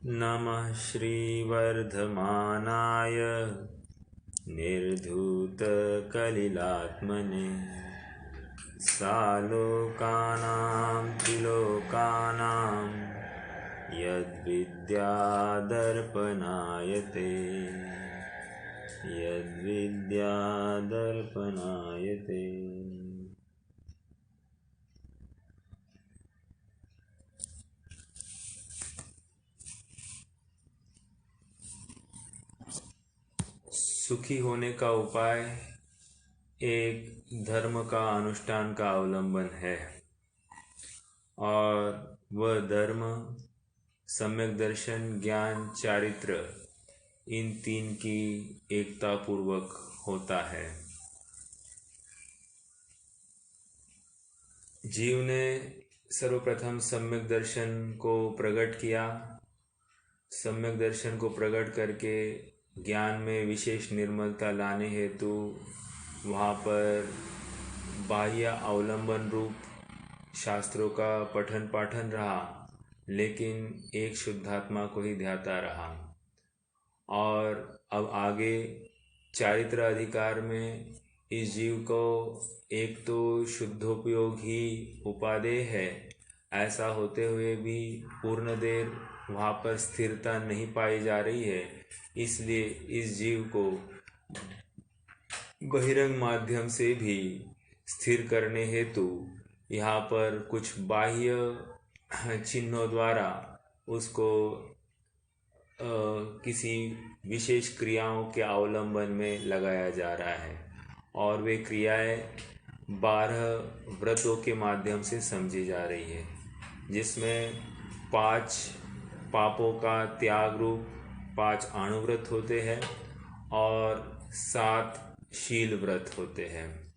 नमः श्रीवर्धमानाय निर्धूतकलिलात्मने सालोकानां त्रिलोकानां यद्विद्यादर्पणायते यद्विद्यादर्पणायते। सुखी होने का उपाय एक धर्म का अनुष्ठान का अवलंबन है और वह धर्म सम्यक दर्शन, ज्ञान, चारित्र इन तीन की एकता पूर्वक होता है। जीव ने सर्वप्रथम सम्यक दर्शन को प्रकट किया। सम्यक दर्शन को प्रकट करके ज्ञान में विशेष निर्मलता लाने हेतु वहाँ पर बाह्य अवलंबन रूप शास्त्रों का पठन पाठन रहा, लेकिन एक शुद्धात्मा को ही ध्याता रहा। और अब आगे चारित्र अधिकार में इस जीव को एक तो शुद्धोपयोग ही उपादेय है, ऐसा होते हुए भी पूर्ण देर वहाँ पर स्थिरता नहीं पाई जा रही है। इसलिए इस जीव को बहिरंग माध्यम से भी स्थिर करने हेतु यहाँ पर कुछ बाह्य चिन्हों द्वारा उसको किसी विशेष क्रियाओं के अवलंबन में लगाया जा रहा है और वे क्रियाएं 12 व्रतों के माध्यम से समझी जा रही है, जिसमें 5 पापों का त्याग रूप 5 अणुव्रत होते हैं और 7 शील व्रत होते हैं।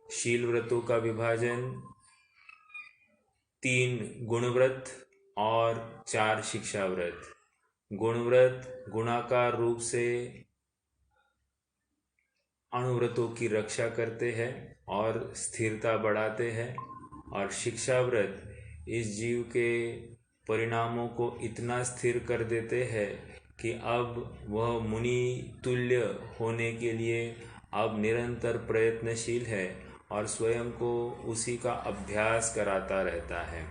शील व्रतों का विभाजन 3 गुणव्रत और 4 शिक्षा व्रत। गुणव्रत गुणाकार रूप से अणुव्रतों की रक्षा करते हैं और स्थिरता बढ़ाते हैं, और शिक्षा व्रत इस जीव के परिणामों को इतना स्थिर कर देते हैं कि अब वह मुनि तुल्य होने के लिए अब निरंतर प्रयत्नशील है और स्वयं को उसी का अभ्यास कराता रहता है।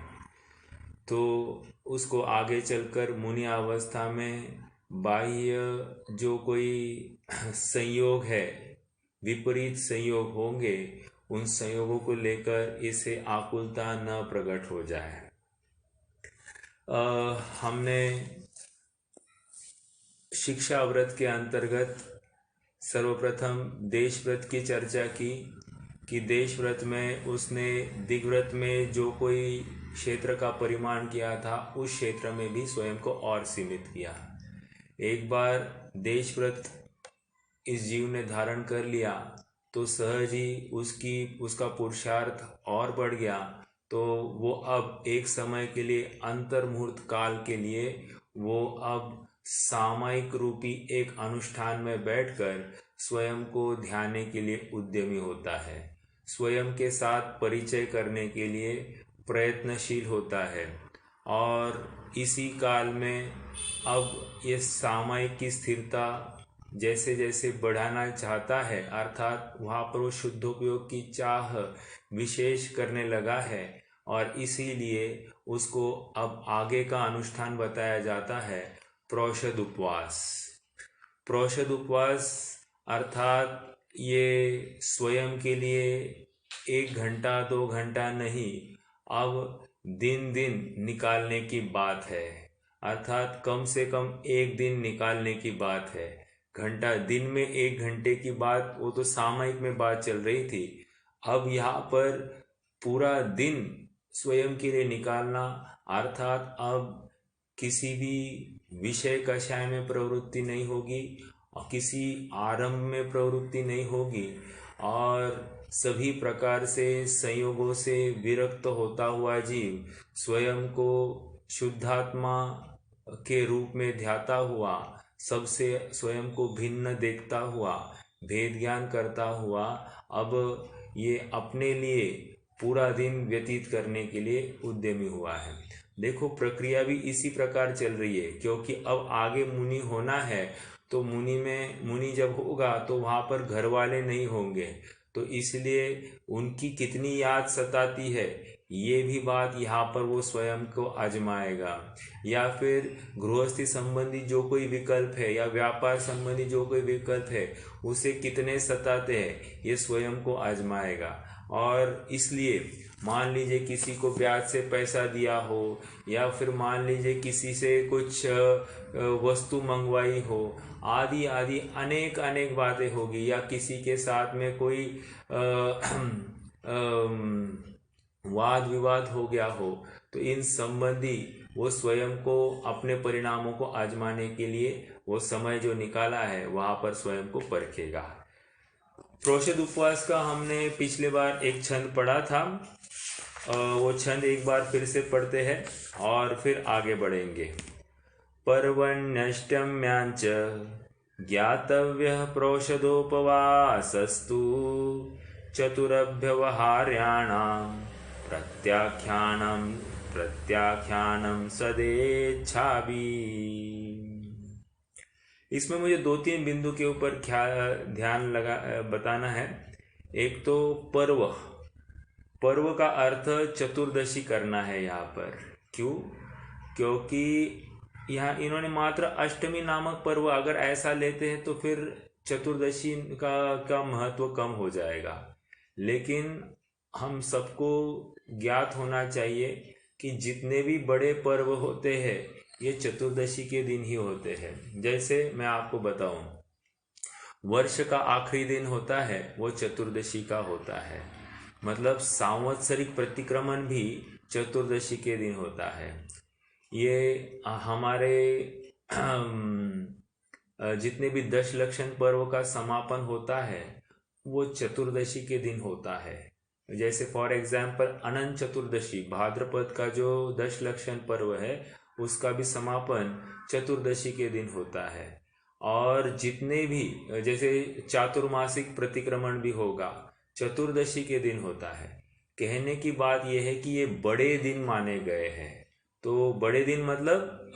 तो उसको आगे चलकर मुनि अवस्था में बाह्य जो कोई संयोग है, विपरीत संयोग होंगे, उन संयोगों को लेकर इसे आकुलता न प्रकट हो जाए। हमने शिक्षा व्रत के अंतर्गत सर्वप्रथम देश व्रत की चर्चा की कि देश व्रत में उसने दिग्व्रत में जो कोई क्षेत्र का परिमाण किया था, उस क्षेत्र में भी स्वयं को और सीमित किया। एक बार देश व्रत इस जीव ने धारण कर लिया तो सहज ही उसका पुरुषार्थ और बढ़ गया। तो वो अब एक समय के लिए, अंतर्मुहूर्त काल के लिए, वो अब सामयिक रूपी एक अनुष्ठान में बैठकर स्वयं को ध्याने के लिए उद्यमी होता है, स्वयं के साथ परिचय करने के लिए प्रयत्नशील होता है। और इसी काल में अब ये सामयिक की स्थिरता जैसे जैसे बढ़ाना चाहता है, अर्थात वहाँ पर वो शुद्धोपयोग की चाह विशेष करने लगा है, और इसीलिए उसको अब आगे का अनुष्ठान बताया जाता है प्रोषद उपवास। प्रोषद उपवास अर्थात ये स्वयं के लिए 1 घंटा 2 घंटा नहीं, अब दिन दिन निकालने की बात है, अर्थात कम से कम 1 दिन निकालने की बात है। घंटा दिन में 1 घंटे की बात, वो तो सामयिक में बात चल रही थी। अब यहाँ पर पूरा दिन स्वयं के लिए निकालना, अर्थात अब किसी भी विषय कषाय में प्रवृत्ति नहीं होगी और किसी आरंभ में प्रवृत्ति नहीं होगी, और सभी प्रकार से संयोगों से विरक्त होता हुआ जीव स्वयं को शुद्धात्मा के रूप में ध्याता हुआ, सबसे स्वयं को भिन्न देखता हुआ, भेद ज्ञान करता हुआ, अब ये अपने लिए पूरा दिन व्यतीत करने के लिए उद्यमी हुआ है। देखो प्रक्रिया भी इसी प्रकार चल रही है, क्योंकि अब आगे मुनि होना है, तो मुनि जब होगा तो वहां पर घर वाले नहीं होंगे, तो इसलिए उनकी कितनी याद सताती है ये भी बात यहाँ पर वो स्वयं को आजमाएगा। या फिर गृहस्थी संबंधी जो कोई विकल्प है या व्यापार संबंधी जो कोई विकल्प है उसे कितने सताते हैं ये स्वयं को आजमाएगा। और इसलिए मान लीजिए किसी को ब्याज से पैसा दिया हो, या फिर मान लीजिए किसी से कुछ वस्तु मंगवाई हो, आदि आदि अनेक अनेक बातें होगी, या किसी के साथ में कोई वाद विवाद हो गया हो, तो इन संबंधी वो स्वयं को अपने परिणामों को आजमाने के लिए वो समय जो निकाला है वहां पर स्वयं को परखेगा। प्रोषद उपवास का हमने पिछले बार एक छंद पढ़ा था, वो छंद एक बार फिर से पढ़ते हैं और फिर आगे बढ़ेंगे। पर्वण्यष्टम्यांच ज्ञातव्यः प्रोषदोपवासस्तु चतुरभ्यवहार्याणां प्रत्याख्यानं सदेच्छाभि। इसमें मुझे 2-3 बिंदु के ऊपर ध्यान बताना है। एक तो पर्व का अर्थ चतुर्दशी करना है यहाँ पर। क्यों? क्योंकि यहाँ इन्होंने मात्र अष्टमी नामक पर्व अगर ऐसा लेते हैं तो फिर चतुर्दशी का महत्व कम हो जाएगा। लेकिन हम सबको ज्ञात होना चाहिए कि जितने भी बड़े पर्व होते हैं ये चतुर्दशी के दिन ही होते हैं। जैसे मैं आपको बताऊं, वर्ष का आखिरी दिन होता है वो चतुर्दशी का होता है, मतलब सांवत्सरिक प्रतिक्रमण भी चतुर्दशी के दिन होता है। ये हमारे जितने भी 10 लक्षण पर्व का समापन होता है वो चतुर्दशी के दिन होता है। जैसे फॉर एग्जाम्पल अनंत चतुर्दशी, भाद्रपद का जो 10 लक्षण पर्व है उसका भी समापन चतुर्दशी के दिन होता है। और जितने भी जैसे चातुर्मासिक प्रतिक्रमण भी होगा चतुर्दशी के दिन होता है। कहने की बात यह है कि ये बड़े दिन माने गए हैं। तो बड़े दिन मतलब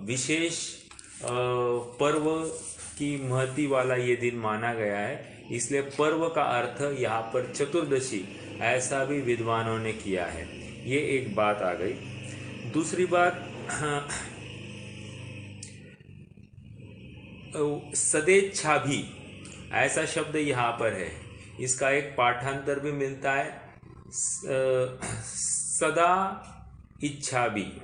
विशेष पर्व की महती वाला ये दिन माना गया है, इसलिए पर्व का अर्थ यहाँ पर चतुर्दशी ऐसा भी विद्वानों ने किया है। ये एक बात आ गई। दूसरी बात, सदेच्छा भी ऐसा शब्द यहाँ पर है, इसका एक पाठांतर भी मिलता है, सदा इच्छा भी,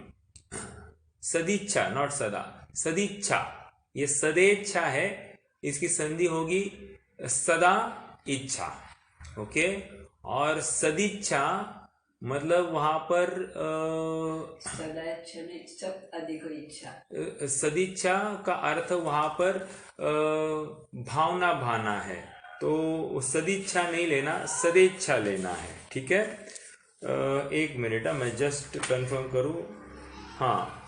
सदिच्छा नॉट सदा, सदिच्छा। ये सदेच्छा है, इसकी संधि होगी सदा इच्छा। ओके, और सदिच्छा मतलब वहां पर सदिच्छा का अर्थ वहां पर भावना भाना है, तो सदिच्छा नहीं लेना, सदेच्छा लेना है। ठीक है, एक मिनट, मैं जस्ट कंफर्म करूं। हाँ,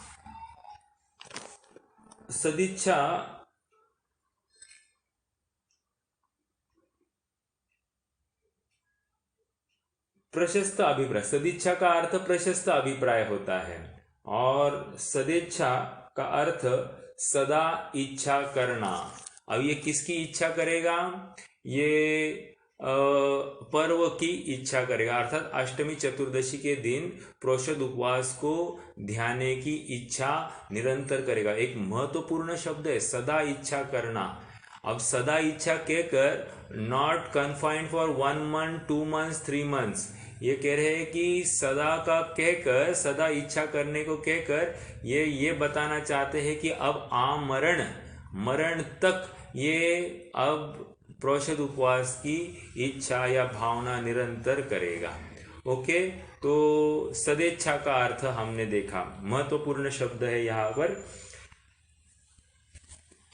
सदिच्छा प्रशस्त अभिप्राय, सदिच्छा का अर्थ प्रशस्त अभिप्राय होता है, और सदेच्छा का अर्थ सदा इच्छा करना। अब ये किसकी इच्छा करेगा? ये पर्व की इच्छा करेगा, अर्थात अष्टमी चतुर्दशी के दिन प्रोषद उपवास को ध्याने की इच्छा निरंतर करेगा। एक महत्वपूर्ण शब्द है सदा इच्छा करना। अब सदा इच्छा कहकर not confined for 1 month, 2 months, 3 months, ये कह रहे हैं कि सदा का कहकर, सदा इच्छा करने को कहकर ये बताना चाहते हैं कि अब मरण तक ये अब प्रोषद उपवास की इच्छा या भावना निरंतर करेगा। ओके, तो सदेच्छा का अर्थ हमने देखा, महत्वपूर्ण शब्द है यहाँ पर।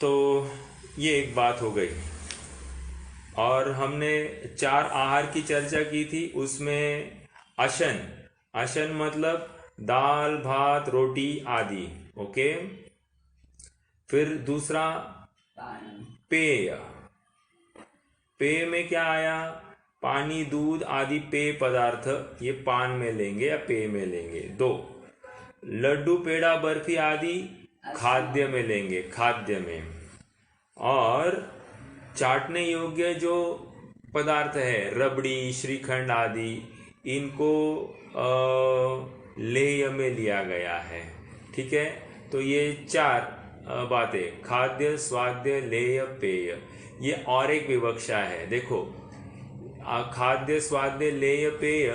तो ये एक बात हो गई। और हमने 4 आहार की चर्चा की थी, उसमें अशन मतलब दाल भात रोटी आदि। ओके, फिर दूसरा पेय में क्या आया? पानी, दूध आदि पेय पदार्थ, ये पान में लेंगे या पेय में लेंगे। 2 लड्डू पेड़ा बर्फी आदि खाद्य में लेंगे, खाद्य में। और चाटने योग्य जो पदार्थ है, रबड़ी, श्रीखंड आदि, इनको लेय में लिया गया है। ठीक है, तो ये चार बातें, खाद्य, स्वाद्य, लेय, पेय, ये और एक विवक्षा है। देखो, खाद्य, स्वाद्य, लेय, पेय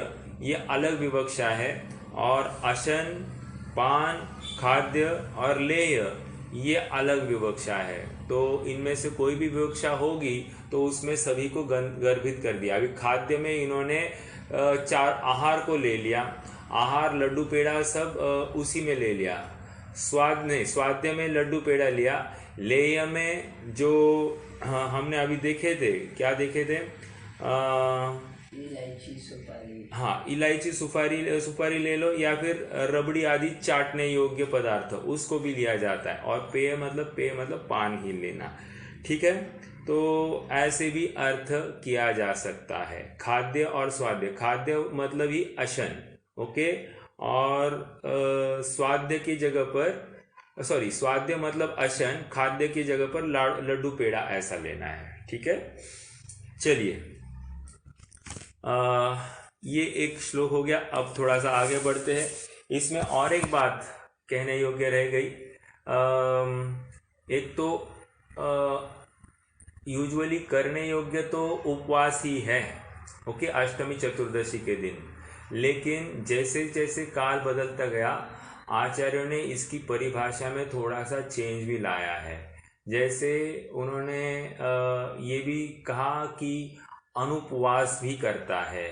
ये अलग विवक्षा है, और अशन, पान, खाद्य और लेय ये अलग विवक्षा है। तो इनमें से कोई भी विवक्षा होगी तो उसमें सभी को गर्भित कर दिया। अभी खाद्य में इन्होंने चार आहार को ले लिया, आहार लड्डू पेड़ा सब उसी में ले लिया। स्वाद्य में लड्डू पेड़ा लिया। लेय में जो हमने अभी देखे थे, क्या देखे थे, इलायची, सुपारी। हाँ, इलायची, सुपारी ले लो, या फिर रबड़ी आदि चाटने योग्य पदार्थ, उसको भी लिया जाता है। और पेय मतलब पान ही लेना। ठीक है, तो ऐसे भी अर्थ किया जा सकता है। खाद्य और स्वाद्य, खाद्य मतलब ही अशन, ओके, और स्वाद्य की जगह पर, सॉरी, स्वाद्य मतलब अशन, खाद्य की जगह पर लड्डू पेड़ा ऐसा लेना है। ठीक है, चलिए, ये एक श्लोक हो गया। अब थोड़ा सा आगे बढ़ते हैं। इसमें और एक बात कहने योग्य रह गई। एक तो यूजुअली करने योग्य तो उपवास ही है, ओके, अष्टमी चतुर्दशी के दिन। लेकिन जैसे जैसे काल बदलता गया, आचार्यों ने इसकी परिभाषा में थोड़ा सा चेंज भी लाया है। जैसे उन्होंने ये भी कहा कि अनुपवास भी करता है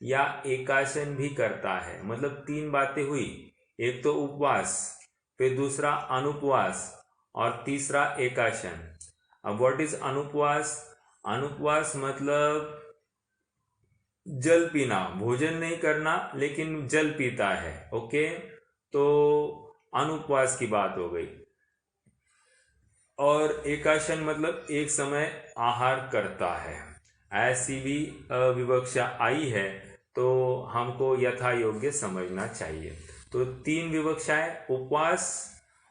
या एकाशन भी करता है। मतलब तीन बातें हुई, एक तो उपवास, फिर दूसरा अनुपवास, और तीसरा एकाशन। अब व्हाट इज अनुपवास? अनुपवास मतलब जल पीना, भोजन नहीं करना लेकिन जल पीता है, ओके, तो अनुपवास की बात हो गई। और एकाशन मतलब एक समय आहार करता है। ऐसी भी विवक्षा आई है, तो हमको यथा योग्य समझना चाहिए। तो तीन विवक्षाएं, उपवास,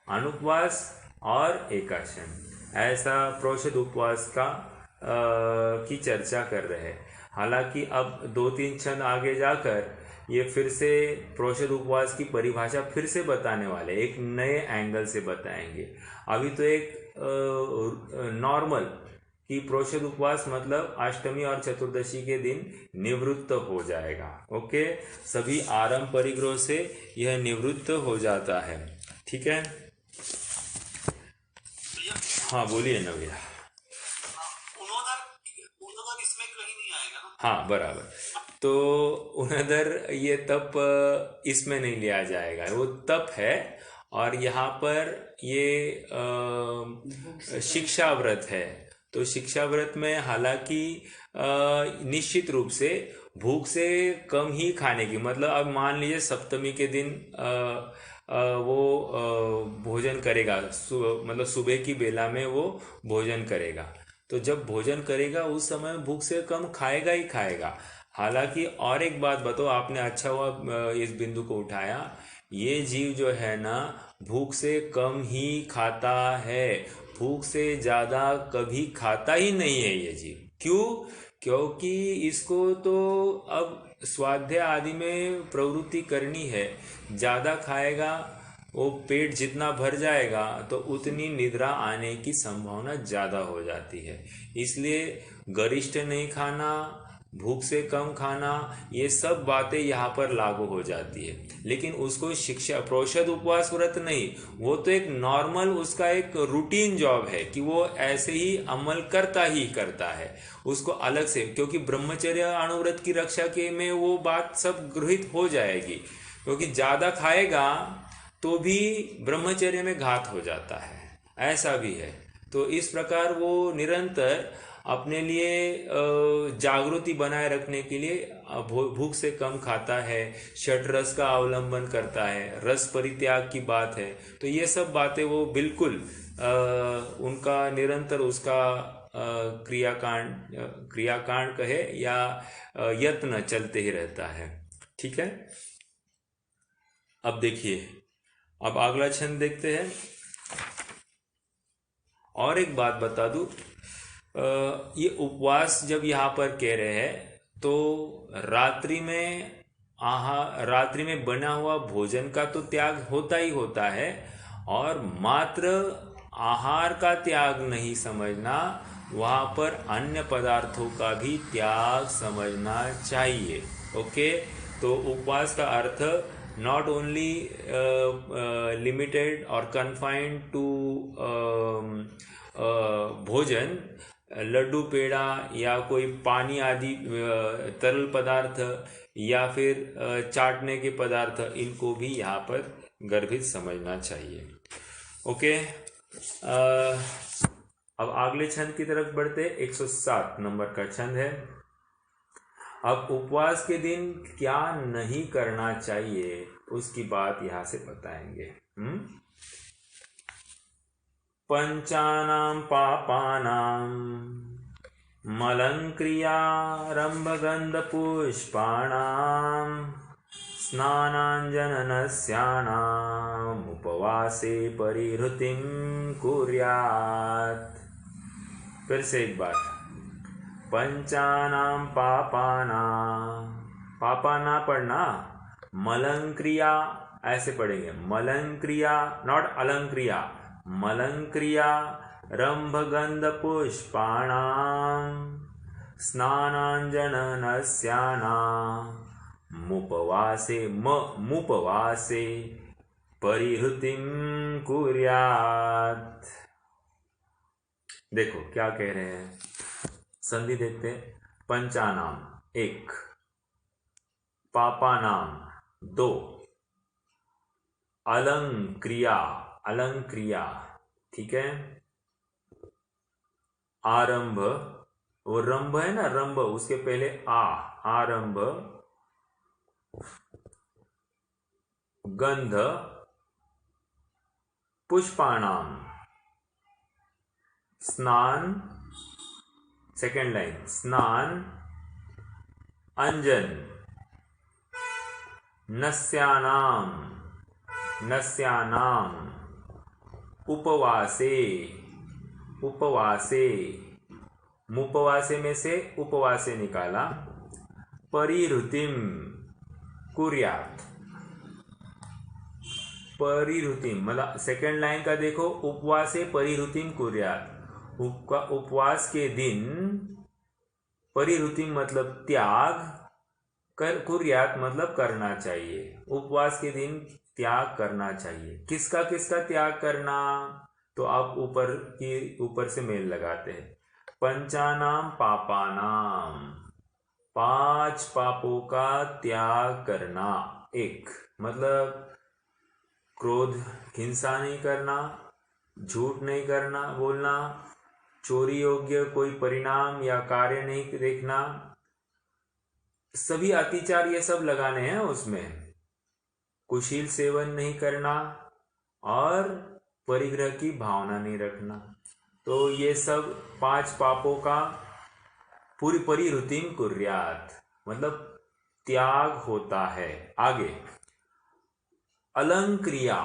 अनुपवास और एकाशन, ऐसा प्रोषद उपवास का की चर्चा कर रहे हैं। हालांकि अब 2-3 छंद आगे जाकर ये फिर से प्रोषद उपवास की परिभाषा फिर से बताने वाले, एक नए एंगल से बताएंगे। अभी तो एक नॉर्मल कि प्रोषद उपवास मतलब अष्टमी और चतुर्दशी के दिन निवृत्त हो जाएगा, ओके, सभी आरंभ परिग्रह से यह निवृत्त हो जाता है। ठीक है, हाँ बोलिए ना भैया। उनोदर इसमें कहीं नहीं आएगा ना? हाँ बराबर, तो उनदर ये तप इसमें नहीं लिया जाएगा, वो तप है। और यहाँ पर ये शिक्षा व्रत है। तो शिक्षा व्रत में हालांकि निश्चित रूप से भूख से कम ही खाने की, मतलब अब मान लीजिए सप्तमी के दिन वो भोजन करेगा, मतलब सुबह की बेला में वो भोजन करेगा। तो जब भोजन करेगा उस समय भूख से कम खाएगा ही खाएगा। हालांकि और एक बात बताओ, आपने अच्छा हुआ इस बिंदु को उठाया, ये जीव जो है ना भूख से कम ही खाता है, भूख से ज़्यादा कभी खाता ही नहीं है ये जीव। क्यों? क्योंकि इसको तो अब स्वाध्याय आदि में प्रवृत्ति करनी है। ज़्यादा खाएगा, वो पेट जितना भर जाएगा तो उतनी निद्रा आने की संभावना ज़्यादा हो जाती है। इसलिए गरिष्ठ नहीं खाना, भूख से कम खाना, ये सब बातें यहाँ पर लागू हो जाती है। लेकिन उसको शिक्षा प्रोषद उपवास व्रत नहीं, वो तो एक नॉर्मल उसका एक रूटीन जॉब है कि वो ऐसे ही अमल करता ही करता है। उसको अलग से, क्योंकि ब्रह्मचर्य अनुव्रत की रक्षा के में वो बात सब गृहित हो जाएगी। क्योंकि ज़्यादा खाएगा तो भी ब्रह्मचर्य में घात हो जाता है, ऐसा भी है। तो इस प्रकार वो निरंतर अपने लिए जागृति बनाए रखने के लिए भूख से कम खाता है, षट रस का अवलंबन करता है, रस परित्याग की बात है। तो ये सब बातें वो बिल्कुल उनका निरंतर उसका क्रियाकांड कहे या यत्न चलते ही रहता है। ठीक है, अब देखिए अब अगला छंद देखते हैं। और एक बात बता दूं, ये उपवास जब यहाँ पर कह रहे हैं तो रात्रि में बना हुआ भोजन का तो त्याग होता ही होता है, और मात्र आहार का त्याग नहीं समझना, वहाँ पर अन्य पदार्थों का भी त्याग समझना चाहिए। ओके, तो उपवास का अर्थ नॉट ओनली लिमिटेड और कन्फाइंड टू भोजन, लड्डू पेड़ा या कोई पानी आदि तरल पदार्थ या फिर चाटने के पदार्थ, इनको भी यहाँ पर गर्भित समझना चाहिए। ओके, अब अगले छंद की तरफ बढ़ते। 107 नंबर का छंद है। अब उपवास के दिन क्या नहीं करना चाहिए उसकी बात यहाँ से बताएंगे। पंचानां पापानां मलङ्क्रियारम्भगन्धपुष्पाणां स्नानाञ्जननस्यानामुपवासे परिहृतिं कुर्यात्। फिर से एक बार, पंचानां पापानां, पापा ना पढ़ना, मलंक्रिया ऐसे पढ़ेंगे, मलंक्रिया नॉट अलंक्रिया, मलंक्रिया रंभगंधपुष्पाणां स्नानाञ्जननस्यानामुपवासे मुपवासे परिहृतिं कुर्यात्। देखो क्या कह रहे हैं, संधि देखते हैं। पंचानाम 1, पापानाम 2, अलंक्रिया ठीक है, आरंभ, वो रंभ है ना, रंभ उसके पहले आरंभ, गंध पुष्पाणाम, स्नान, सेकेंड लाइन, स्नान अंजन, नस्यानाम उपवासे मुपवासे में से उपवासे निकाला, परिहृतिम कुर्यात्, परिहृतिम मतलब सेकेंड लाइन का देखो, उपवासे परिहृतिम कुर्यात्, उपवास के दिन, परिहृतिम मतलब त्याग, कुर्यात् मतलब करना चाहिए, उपवास के दिन त्याग करना चाहिए। किसका किसका त्याग करना, तो आप ऊपर से मेल लगाते हैं। पंचानाम पापानाम, 5 पापों का त्याग करना। 1 मतलब क्रोध हिंसा नहीं करना, झूठ नहीं करना बोलना, चोरी योग्य कोई परिणाम या कार्य नहीं देखना, सभी अतिचार ये सब लगाने हैं उसमें, कुशील सेवन नहीं करना और परिग्रह की भावना नहीं रखना। तो ये सब 5 पापों का पूरी परिहृतिम कुर्यात् मतलब त्याग होता है। आगे अलंक्रिया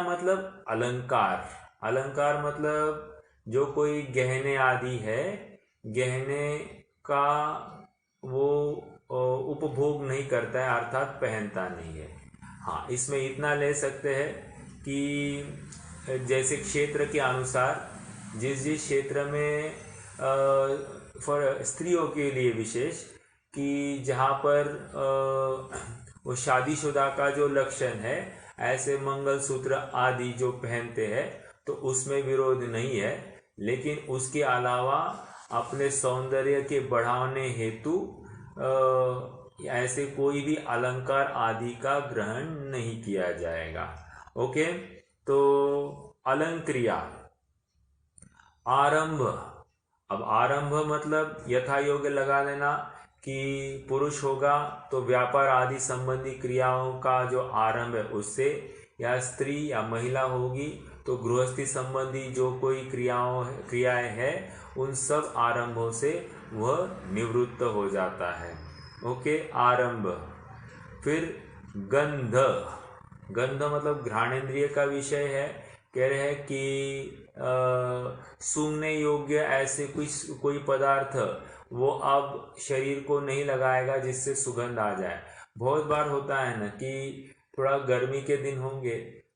मतलब अलंकार मतलब जो कोई गहने आदि है, गहने का वो उपभोग नहीं करता है, अर्थात पहनता नहीं है। हाँ, इसमें इतना ले सकते हैं कि जैसे क्षेत्र के अनुसार जिस क्षेत्र में स्त्रियों के लिए विशेष, कि जहाँ पर वो शादीशुदा का जो लक्षण है, ऐसे मंगलसूत्र आदि जो पहनते हैं तो उसमें विरोध नहीं है, लेकिन उसके अलावा अपने सौंदर्य के बढ़ाने हेतु ऐसे कोई भी अलंकार आदि का ग्रहण नहीं किया जाएगा। ओके, तो अलंक्रिया। आरंभ, अब आरंभ मतलब यथा योग्य लगा लेना कि पुरुष होगा तो व्यापार आदि संबंधी क्रियाओं का जो आरंभ है उससे, या स्त्री या महिला होगी तो गृहस्थी संबंधी जो कोई क्रियाएं हैं उन सब आरंभों से वह निवृत्त हो जाता है। ओके, आरंभ। फिर गंध, गंध मतलब घ्राणेंद्रिय का विषय है। कह रहे हैं कि सूंघने योग्य ऐसे कोई पदार्थ वो अब शरीर को नहीं लगाएगा जिससे सुगंध आ जाए। बहुत बार होता है ना कि थोड़ा गर्मी के दिन होंगे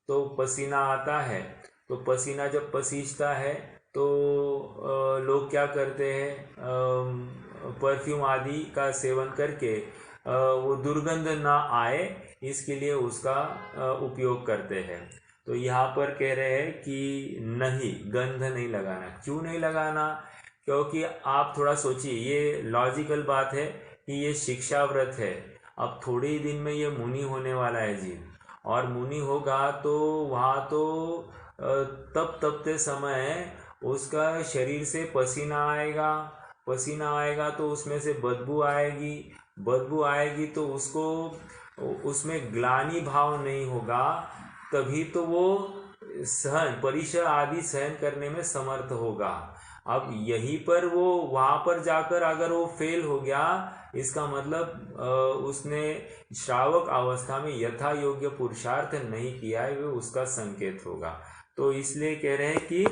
तो पसीना आता है, तो पसीना जब पसीजता है तो लोग क्या करते हैं, परफ्यूम आदि का सेवन करके वो दुर्गंध ना आए इसके लिए उसका उपयोग करते हैं। तो यहाँ पर कह रहे हैं कि नहीं, गंध नहीं लगाना। क्यों नहीं लगाना? क्योंकि आप थोड़ा सोचिए, ये लॉजिकल बात है कि ये शिक्षा व्रत है। अब थोड़े ही दिन में ये मुनि होने वाला है जीव, और मुनि होगा तो वहाँ तो तप तपते समय उसका शरीर से पसीना आएगा, पसीना आएगा तो उसमें से बदबू आएगी, बदबू आएगी तो उसको उसमें ग्लानि भाव नहीं होगा, तभी तो वो सहन परिसर आदि सहन करने में समर्थ होगा। अब यहीं पर वो वहां पर जाकर अगर वो फेल हो गया, इसका मतलब उसने श्रावक अवस्था में यथा योग्य पुरुषार्थ नहीं किया है, वो उसका संकेत होगा। तो इसलिए कह रहे हैं कि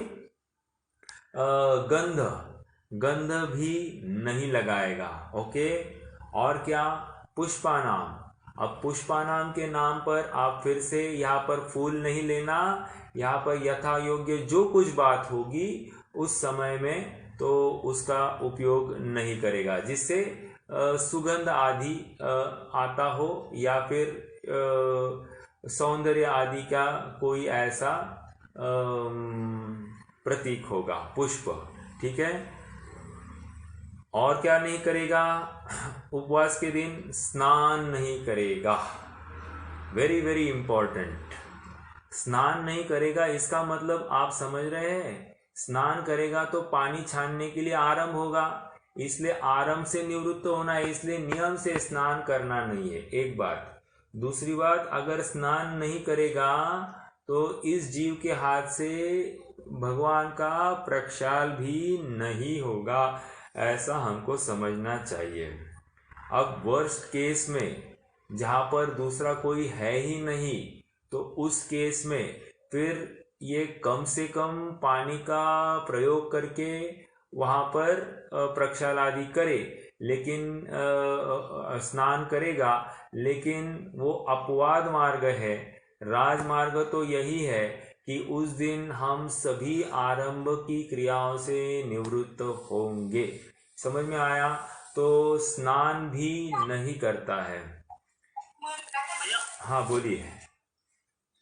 गंध गंध भी नहीं लगाएगा। ओके। और क्या? पुष्पानाम। अब पुष्पानाम के नाम पर आप फिर से यहाँ पर फूल नहीं लेना, यहाँ पर यथा योग्य जो कुछ बात होगी उस समय में तो उसका उपयोग नहीं करेगा जिससे सुगंध आदि आता हो, या फिर सौंदर्य आदि का कोई ऐसा प्रतीक होगा पुष्प। ठीक है। और क्या नहीं करेगा? उपवास के दिन स्नान नहीं करेगा। Very very important. स्नान नहीं करेगा इसका मतलब आप समझ रहे हैं, स्नान करेगा तो पानी छानने के लिए आरंभ होगा, इसलिए आरंभ से निवृत्त होना है, इसलिए नियम से स्नान करना नहीं है। एक बात। दूसरी बात, अगर स्नान नहीं करेगा तो इस जीव के हाथ से भगवान का प्रक्षाल भी नहीं होगा, ऐसा हमको समझना चाहिए। अब वर्स्ट केस में जहां पर दूसरा कोई है ही नहीं, तो उस केस में फिर ये कम से कम पानी का प्रयोग करके वहां पर प्रक्षाल आदि करे, लेकिन स्नान करेगा, लेकिन वो अपवाद मार्ग है। राजमार्ग तो यही है कि उस दिन हम सभी आरंभ की क्रियाओं से निवृत्त होंगे। समझ में आया? तो स्नान भी नहीं करता है। भैया हाँ बोलिए।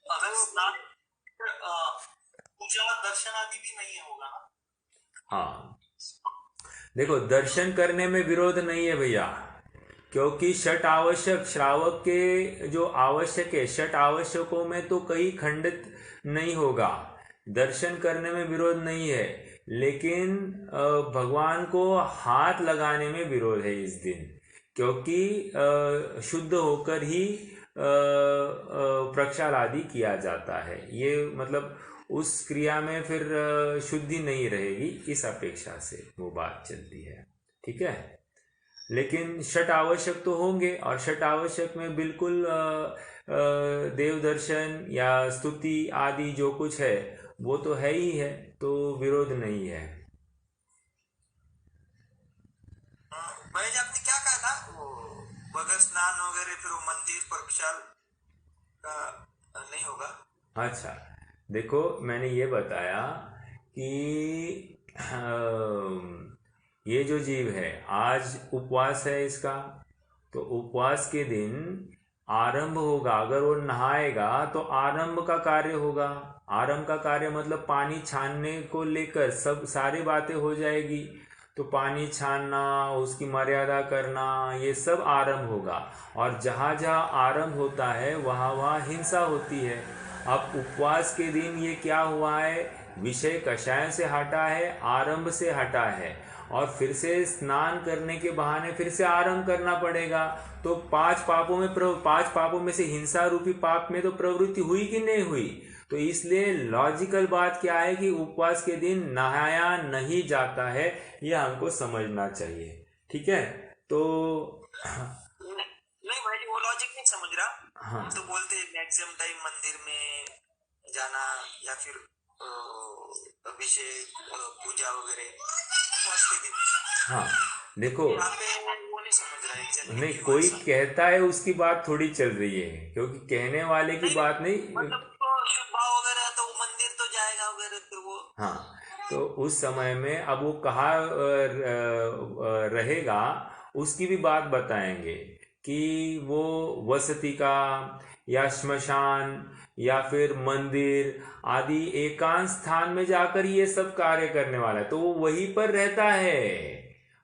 अगर स्नान पूजा दर्शन आदि भी नहीं होगा ना? हाँ देखो, दर्शन करने में विरोध नहीं है भैया, क्योंकि षट आवश्यक श्रावक के जो आवश्यक है, षट आवश्यकों में तो कहीं खंडित नहीं होगा। दर्शन करने में विरोध नहीं है, लेकिन भगवान को हाथ लगाने में विरोध है इस दिन, क्योंकि शुद्ध होकर ही प्रक्षाल आदि किया जाता है। ये मतलब उस क्रिया में फिर शुद्धि नहीं रहेगी, इस अपेक्षा से वो बात चलती है। ठीक है। लेकिन षट आवश्यक तो होंगे, और षट आवश्यक में बिल्कुल देव दर्शन या स्तुति आदि जो कुछ है वो तो है ही है, तो विरोध नहीं है। भाई जी आपने क्या कहा था, वो बगैर स्नान वगैरह फिर वो मंदिर प्रक्षाल का नहीं होगा? अच्छा देखो, मैंने ये बताया कि ये जो जीव है आज उपवास है इसका, तो उपवास के दिन आरंभ होगा, अगर वो नहाएगा तो आरंभ का कार्य होगा। आरंभ का कार्य मतलब पानी छानने को लेकर सब सारी बातें हो जाएगी, तो पानी छानना, उसकी मर्यादा करना, ये सब आरंभ होगा। और जहाँ जहाँ आरंभ होता है वहाँ वहाँ हिंसा होती है। अब उपवास के दिन ये क्या हुआ है, विषय कषाय से हटा है, आरंभ से हटा है, और फिर से स्नान करने के बहाने फिर से आरंभ करना पड़ेगा। तो पांच पापों में से हिंसा रूपी पाप में तो प्रवृत्ति हुई कि नहीं हुई? तो इसलिए लॉजिकल बात क्या है कि उपवास के दिन नहाया नहीं जाता है, यह हमको समझना चाहिए। ठीक है। तो नहीं भाई जी, वो लॉजिक नहीं समझ रहा। हाँ हम तो बोलते हैं एग्जाम टाइम मंदिर में जाना या फिर अभिषेक पूजा वगैरह उपवास के दिन? हाँ देखो, यहाँ पे वो नहीं समझ रहा एग्जैक्टली नहीं क्यों कोई ऐसा। कहता है उसकी बात थोड़ी चल रही है, क्योंकि कहने वाले की नहीं बात नहीं। मतलब तो शुभ भाव वगैरह तो वो मंदिर तो जाएगा वगैरह फिर वो। हाँ, तो उस समय में अब वो कहाँ रहेगा उसकी भी बात बताएंगे कि वो वसति का या श्मशान या फिर मंदिर आदि एकांत स्थान में जाकर ये सब कार्य करने वाला है, तो वो वहीं पर रहता है।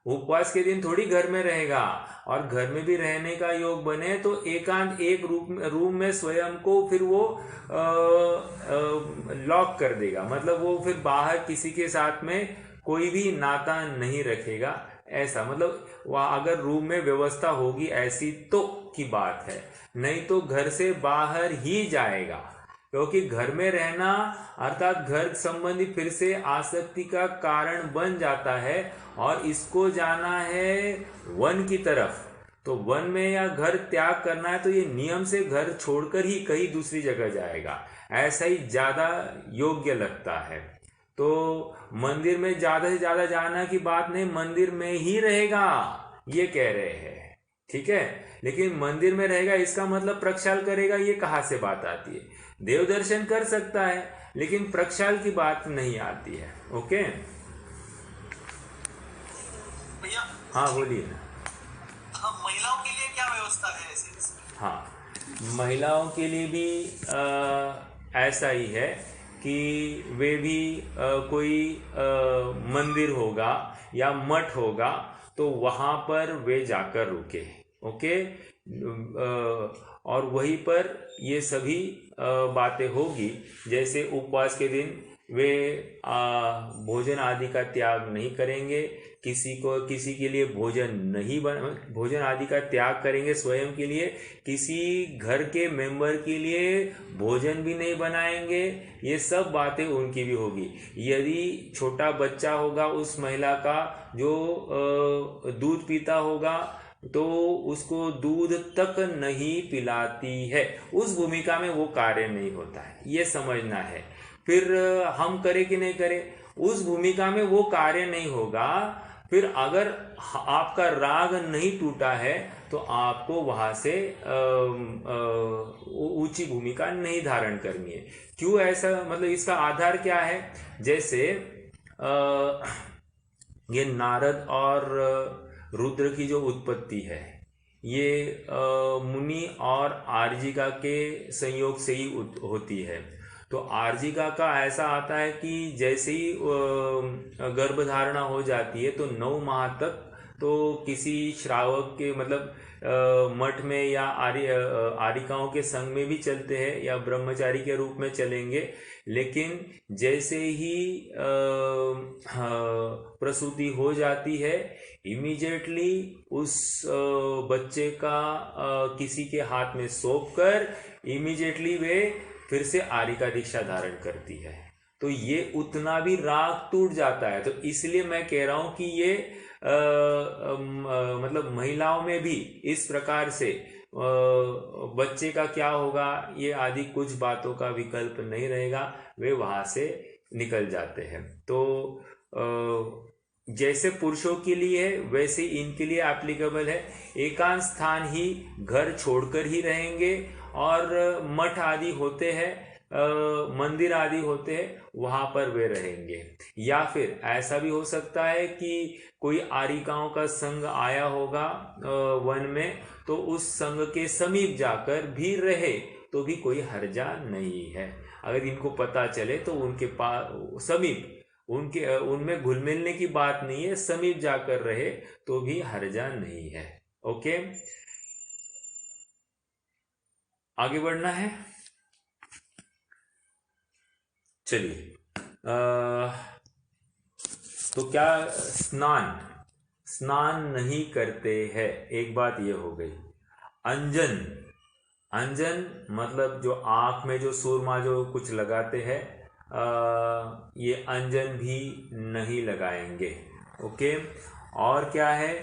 उपवास के दिन थोड़ी घर में रहेगा, और घर में भी रहने का योग बने तो एकांत एक रूम में स्वयं को फिर वो लॉक कर देगा, मतलब वो फिर बाहर किसी के साथ में कोई भी नाता नहीं रखेगा। ऐसा मतलब वहाँ अगर रूम में व्यवस्था होगी ऐसी तो की बात है, नहीं तो घर से बाहर ही जाएगा। क्योंकि घर में रहना अर्थात घर संबंधी फिर से आसक्ति का कारण बन जाता है, और इसको जाना है वन की तरफ। तो वन में या घर त्याग करना है तो ये नियम से घर छोड़कर ही कहीं दूसरी जगह जाएगा, ऐसा ही ज्यादा योग्य लगता है। तो मंदिर में ज्यादा से ज्यादा जाना की बात नहीं, मंदिर में ही रहेगा ये कह रहे हैं, ठीक है। लेकिन मंदिर में रहेगा इसका मतलब प्रक्षाल करेगा, ये कहाँ से बात आती है। देव दर्शन कर सकता है लेकिन प्रक्षाल की बात नहीं आती है। ओके, भैया हाँ बोलिए ना। हाँ, महिलाओं के लिए क्या व्यवस्था है ऐसे इसमें? हाँ, महिलाओं के लिए भी ऐसा ही है कि वे भी कोई मंदिर होगा या मठ होगा तो वहाँ पर वे जाकर रुके। ओके, और वहीं पर ये सभी बातें होगी। जैसे उपवास के दिन वे भोजन आदि का त्याग नहीं करेंगे, किसी के लिए भोजन नहीं भोजन आदि का त्याग करेंगे स्वयं के लिए, किसी घर के मेंबर के लिए भोजन भी नहीं बनाएंगे। ये सब बातें उनकी भी होगी। यदि छोटा बच्चा होगा उस महिला का जो दूध पीता होगा तो उसको दूध तक नहीं पिलाती है, उस भूमिका में वो कार्य नहीं होता है, ये समझना है। फिर हम करें कि नहीं करें, उस भूमिका में वो कार्य नहीं होगा। फिर अगर आपका राग नहीं टूटा है तो आपको वहां से ऊंची भूमिका नहीं धारण करनी है। क्यों ऐसा, मतलब इसका आधार क्या है। जैसे ये नारद और रुद्र की जो उत्पत्ति है ये मुनि और आर्जिका के संयोग से ही होती है। तो आर्जिका का ऐसा आता है कि जैसे ही गर्भधारणा हो जाती है तो 9 माह तक तो किसी श्रावक के मतलब मठ में या आर्यिकाओं के संग में भी चलते हैं या ब्रह्मचारी के रूप में चलेंगे। लेकिन जैसे ही प्रसूति हो जाती है इमीडिएटली उस बच्चे का किसी के हाथ में सौंप कर इमीडिएटली वे फिर से आर्य का दीक्षा धारण करती है। तो ये उतना भी राग टूट जाता है। तो इसलिए मैं कह रहा हूं कि ये मतलब महिलाओं में भी इस प्रकार से बच्चे का क्या होगा ये आदि कुछ बातों का विकल्प नहीं रहेगा, वे वहां से निकल जाते हैं। तो जैसे पुरुषों के लिए है वैसे इनके लिए एप्लीकेबल है। एकांत स्थान ही घर छोड़कर ही रहेंगे, और मठ आदि होते हैं मंदिर आदि होते हैं वहां पर वे रहेंगे। या फिर ऐसा भी हो सकता है कि कोई आर्यिकाओं का संघ आया होगा वन में, तो उस संघ के समीप जाकर भी रहे तो भी कोई हर्जा नहीं है। अगर इनको पता चले तो उनके पास समीप उनमें घुल मिलने की बात नहीं है, समीप जाकर रहे तो भी हर्जा नहीं है। ओके, आगे बढ़ना है। चलिए, तो क्या स्नान नहीं करते हैं, एक बात ये हो गई। अंजन मतलब जो आंख में जो सुरमा जो कुछ लगाते हैं ये अंजन भी नहीं लगाएंगे। ओके, और क्या है,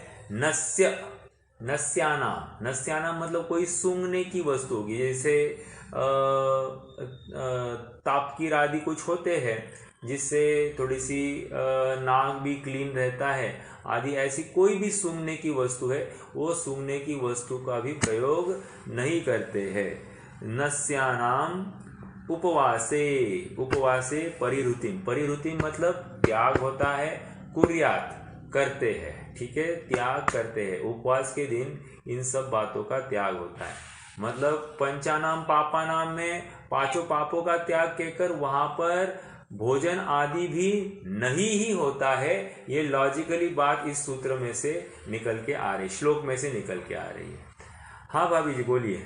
नस्याना मतलब कोई सूंघने की वस्तु होगी। जैसे तापकीर आदि कुछ होते हैं जिससे थोड़ी सी नाक भी क्लीन रहता है आदि। ऐसी कोई भी सूंघने की वस्तु है वो सूंघने की वस्तु का भी प्रयोग नहीं करते हैं। नस्यानाम उपवासे, उपवासे परिरुतिम, परिरुतिम मतलब त्याग होता है, कुर्यात करते हैं, ठीक है, त्याग करते हैं। उपवास के दिन इन सब बातों का त्याग होता है। मतलब पंचानाम पापानाम में पांचों पापों का त्याग कहकर वहां पर भोजन आदि भी नहीं ही होता है। ये लॉजिकली बात इस सूत्र में से निकल के आ रही, श्लोक में से निकल के आ रही है। हाँ भाभी जी बोलिए।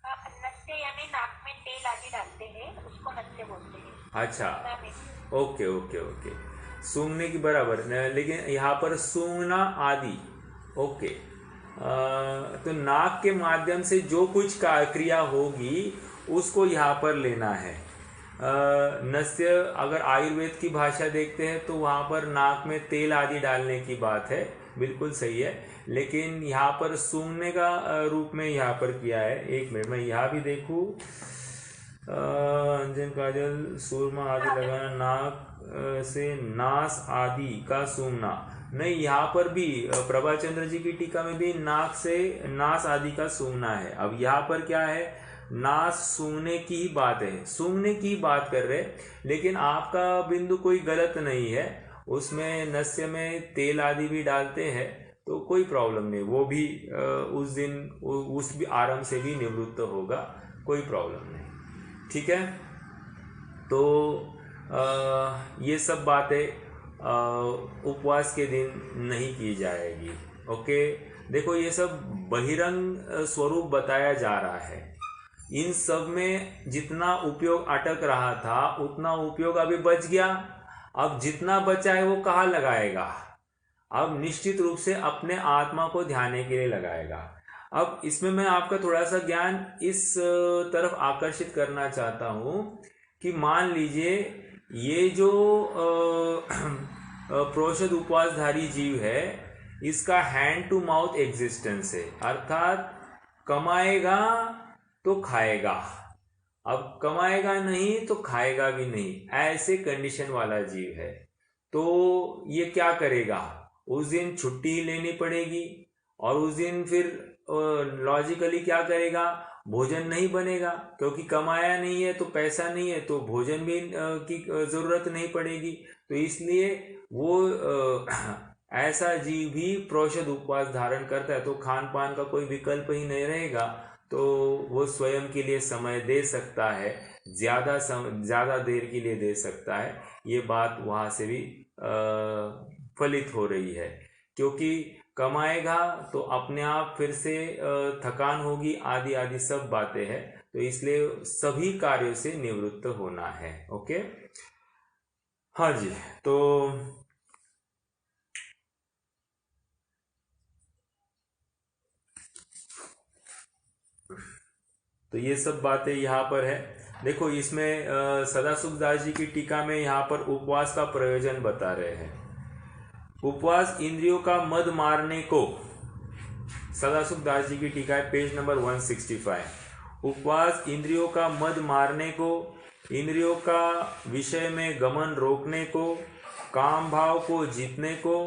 नत्य यानी नाक में तेल आदि डालते हैं, उसको नत्य बोलते हैं। अच्छा, ओके ओके ओके, सूंघने की बराबर, लेकिन यहाँ पर सूंघना आदि, ओके। तो नाक के माध्यम से जो कुछ क्रिया होगी उसको यहाँ पर लेना है। नस्य, अगर आयुर्वेद की भाषा देखते हैं तो वहाँ पर नाक में तेल आदि डालने की बात है, बिल्कुल सही है। लेकिन यहाँ पर सूंघने का रूप में यहाँ पर किया है। एक मिनट मैं यहाँ भी देखूँ। अंजन काजल सूरमा आदि लगाना, नाक से नास आदि का सूंघना नहीं। यहाँ पर भी प्रभाचंद्र जी की टीका में भी नाक से नास आदि का सूंघना है। अब यहाँ पर क्या है, नास सूंघने की ही बात है, सूंघने की बात कर रहे, लेकिन आपका बिंदु कोई गलत नहीं है। उसमें नस्य में तेल आदि भी डालते हैं तो कोई प्रॉब्लम नहीं, वो भी उस दिन उस भी आराम से भी निवृत्त होगा, कोई प्रॉब्लम नहीं, ठीक है। तो ये सब बातें उपवास के दिन नहीं की जाएगी, ओके। देखो ये सब बहिरंग स्वरूप बताया जा रहा है। इन सब में जितना उपयोग अटक रहा था उतना उपयोग अभी बच गया। अब जितना बचा है वो कहाँ लगाएगा? अब निश्चित रूप से अपने आत्मा को ध्यान के लिए लगाएगा। अब इसमें मैं आपका थोड़ा सा ज्ञान इस तरफ आकर्षित करना चाहता हूं कि मान लीजिए ये जो प्रोषद उपवासधारी जीव है, इसका हैंड टू माउथ एग्जिस्टेंस है, अर्थात कमाएगा तो खाएगा, अब कमाएगा नहीं तो खाएगा भी नहीं, ऐसे कंडीशन वाला जीव है। तो ये क्या करेगा? उस दिन छुट्टी लेनी पड़ेगी और उस दिन फिर लॉजिकली क्या करेगा? भोजन नहीं बनेगा, क्योंकि कमाया नहीं है तो पैसा नहीं है तो भोजन भी की जरूरत नहीं पड़ेगी। तो इसलिए वो ऐसा जीव भी प्रोषद उपवास धारण करता है तो खान पान का कोई विकल्प ही नहीं रहेगा, तो वो स्वयं के लिए समय दे सकता है, ज्यादा देर के लिए दे सकता है। ये बात वहां से भी फलित हो रही है, क्योंकि कमाएगा तो अपने आप फिर से थकान होगी, आदि आदि सब बातें हैं। तो इसलिए सभी कार्यों से निवृत्त होना है, ओके। हाँ जी, तो ये सब बातें यहाँ पर है। देखो इसमें सदासुखदास जी की टीका में यहाँ पर उपवास का प्रयोजन बता रहे हैं। उपवास इंद्रियों का मद मारने को, सदासुखदास जी की टीका है पेज नंबर 165। उपवास इंद्रियों का मद मारने को, इंद्रियों का विषय में गमन रोकने को, काम भाव को जीतने को,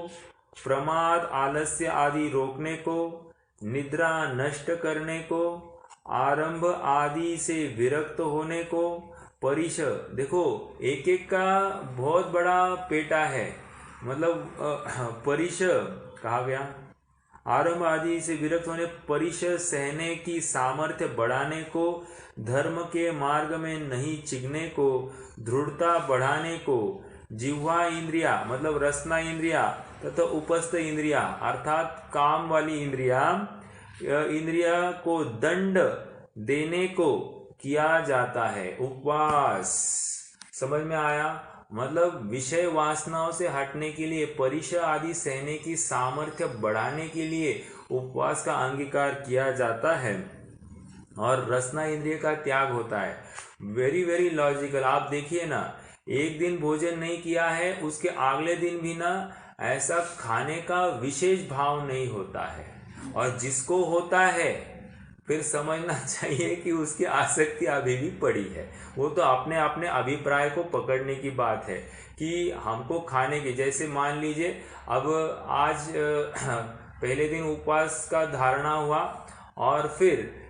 प्रमाद आलस्य आदि रोकने को, निद्रा नष्ट करने को, आरंभ आदि से विरक्त होने को, परिश, देखो एक एक का बहुत बड़ा पेटा है, मतलब परिश कहा गया, आरंभ आदि से विरक्त होने, परिश सहने की सामर्थ्य बढ़ाने को, धर्म के मार्ग में नहीं चिगने को, दृढ़ता बढ़ाने को, जिह्वा इंद्रिया मतलब रसना इंद्रिया तथा उपस्थ इंद्रिया अर्थात काम वाली इंद्रिया को दंड देने को किया जाता है उपवास। समझ में आया? मतलब विषय वासनाओं से हटने के लिए, परिश आदि सहने की सामर्थ्य बढ़ाने के लिए उपवास का अंगीकार किया जाता है और रसना इंद्रिय का त्याग होता है। Very very logical. आप देखिए ना, एक दिन भोजन नहीं किया है, उसके अगले दिन भी ना ऐसा खाने का विशेष भाव नहीं होता है, और जिसको होता है फिर समझना चाहिए कि उसकी आसक्ति अभी भी पड़ी है। वो तो अपने अपने अभिप्राय को पकड़ने की बात है कि हमको खाने की, जैसे मान लीजिए अब आज पहले दिन उपवास का धारणा हुआ और फिर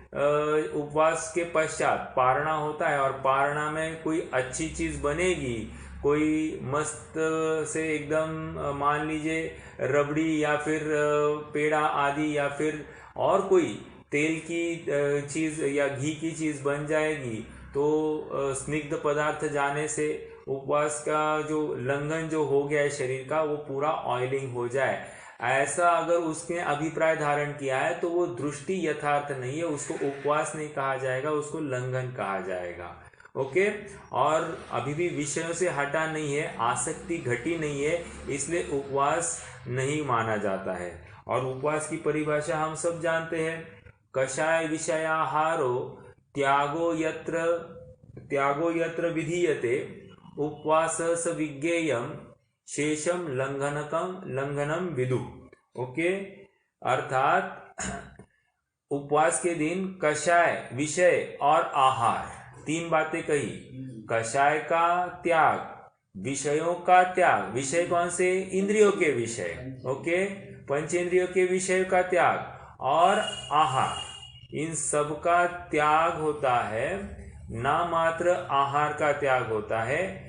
उपवास के पश्चात पारणा होता है और पारणा में कोई अच्छी चीज बनेगी, कोई मस्त से एकदम मान लीजिए रबड़ी या फिर पेड़ा आदि या फिर और कोई तेल की चीज या घी की चीज बन जाएगी, तो स्निग्ध पदार्थ जाने से उपवास का जो लंघन जो हो गया है शरीर का, वो पूरा ऑयलिंग हो जाए, ऐसा अगर उसने अभिप्राय धारण किया है तो वो दृष्टि यथार्थ नहीं है, उसको उपवास नहीं कहा जाएगा, उसको लंघन कहा जाएगा। ओके। और अभी भी विषयों से हटा नहीं है, आसक्ति घटी नहीं है, इसलिए उपवास नहीं माना जाता है। और उपवास की परिभाषा हम सब जानते हैं, कषाय विषयाहारो त्यागो यत्र विधीयते उपवासः स विज्ञेयम शेषम लंघनम विदु। ओके। अर्थात उपवास के दिन कषाय, विषय और आहार, तीन बातें कही। कषाय का त्याग, विषयों का त्याग, विषय कौन से? इंद्रियों के विषय, ओके, पंचेंद्रियों के विषय का त्याग, और आहार, इन सब का त्याग होता है। ना मात्र आहार का त्याग होता है,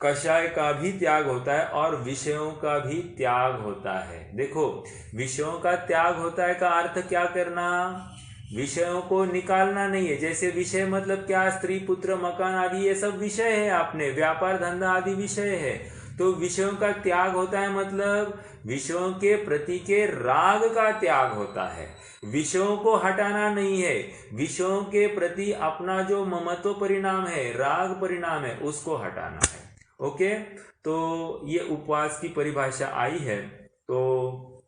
कषाय का भी त्याग होता है और विषयों का भी त्याग होता है। देखो, विषयों का त्याग होता है का अर्थ क्या करना? विषयों को निकालना नहीं है। जैसे विषय मतलब क्या? स्त्री, पुत्र, मकान आदि ये सब विषय है, आपने व्यापार धंधा आदि विषय है। तो विषयों का त्याग होता है मतलब विषयों के प्रति के राग का त्याग होता है। विषयों को हटाना नहीं है, विषयों के प्रति अपना जो ममत्व परिणाम है, राग परिणाम है, उसको हटाना है। ओके। तो ये उपवास की परिभाषा आई है। तो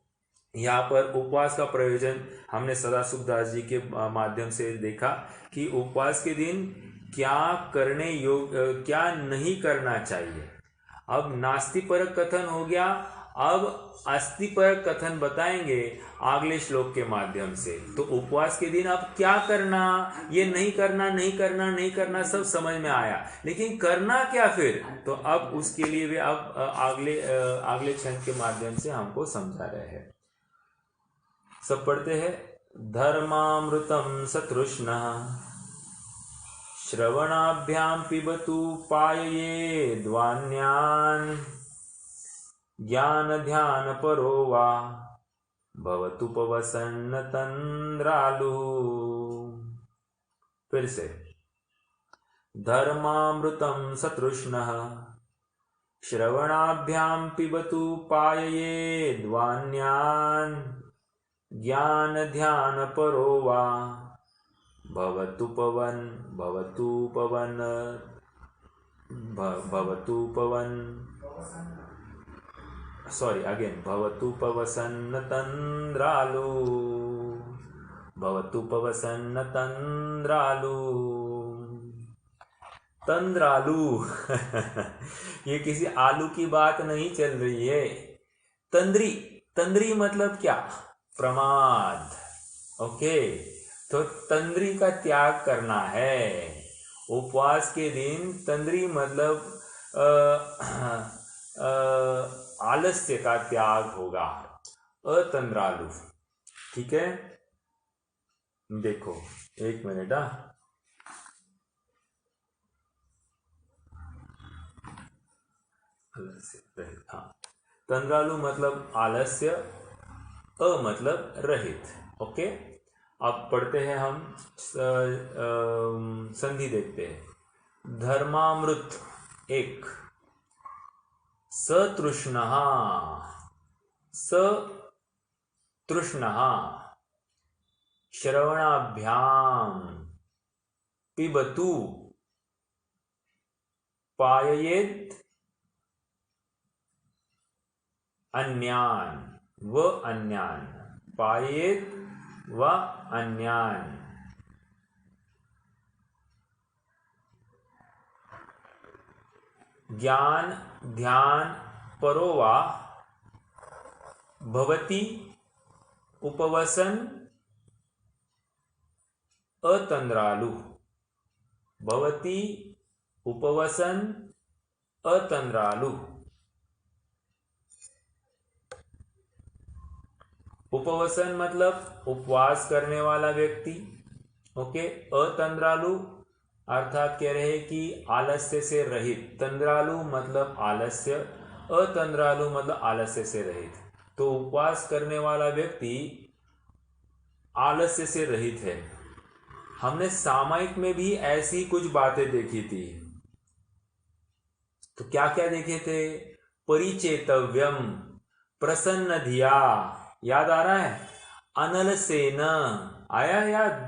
यहाँ पर उपवास का प्रयोजन हमने सदाशिव दास जी के माध्यम से देखा कि उपवास के दिन क्या करने योग्य, क्या नहीं करना चाहिए। अब नास्तिपरक कथन हो गया, अब अस्तिपरक कथन बताएंगे अगले श्लोक के माध्यम से। तो उपवास के दिन अब क्या करना, ये नहीं करना, नहीं करना, नहीं करना, सब समझ में आया, लेकिन करना क्या फिर? तो अब उसके लिए वे अब अगले छंद के माध्यम से हमको समझा रहे हैं। सब पढ़ते हैं। धर्मामृतम सतृष्णः श्रवणाभ्याम पिबतु पाययेद्वान्यान् ज्ञान ध्यान परो वा भवतुपवसन्न तंद्रालु। फिर से, धर्मामृतम सतृष्णः श्रवणाभ्याम पिबतु पाययेद्वान्यान् ज्ञान ध्यान परो वा भवतुपवसन्न तंद्रालु, भवतुपवसन्न तंद्रालु। तंद्रालु ये किसी आलू की बात नहीं चल रही है। तंद्री, तंद्री मतलब क्या? प्रमाद। ओके। तो तंद्री का त्याग करना है उपवास के दिन। तंद्री मतलब आलस्य का त्याग होगा, अतंद्रालु। ठीक है, देखो एक मिनट। हाँ, तंद्रालु मतलब आलस्य, अ मतलब रहित। ओके। अब पढ़ते हैं हम, संधि देखते हैं। धर्मामृत एक, सतृष्णः, सतृष्णः श्रवणाभ्याम पिबतु पाययेत् अन्यान व अन्यान, पाययेत् व अन्यान। ज्ञान ध्यान परो वा भवति उपवसन अतंद्रालु, भवती उपवसन अतंद्रालु। उपवसन मतलब उपवास करने वाला व्यक्ति। ओके, अतंद्रालु अर्थात कह रहे हैं कि आलस्य से रहित। तंद्रालु मतलब आलस्य, अतंद्रालु मतलब आलस्य से रहित। तो उपवास करने वाला व्यक्ति आलस्य से रहित है। हमने सामायिक में भी ऐसी कुछ बातें देखी थी। तो क्या क्या देखे थे? परिचेतव्यम, प्रसन्न धिया, याद आ रहा है? अनल सेन, आया याद?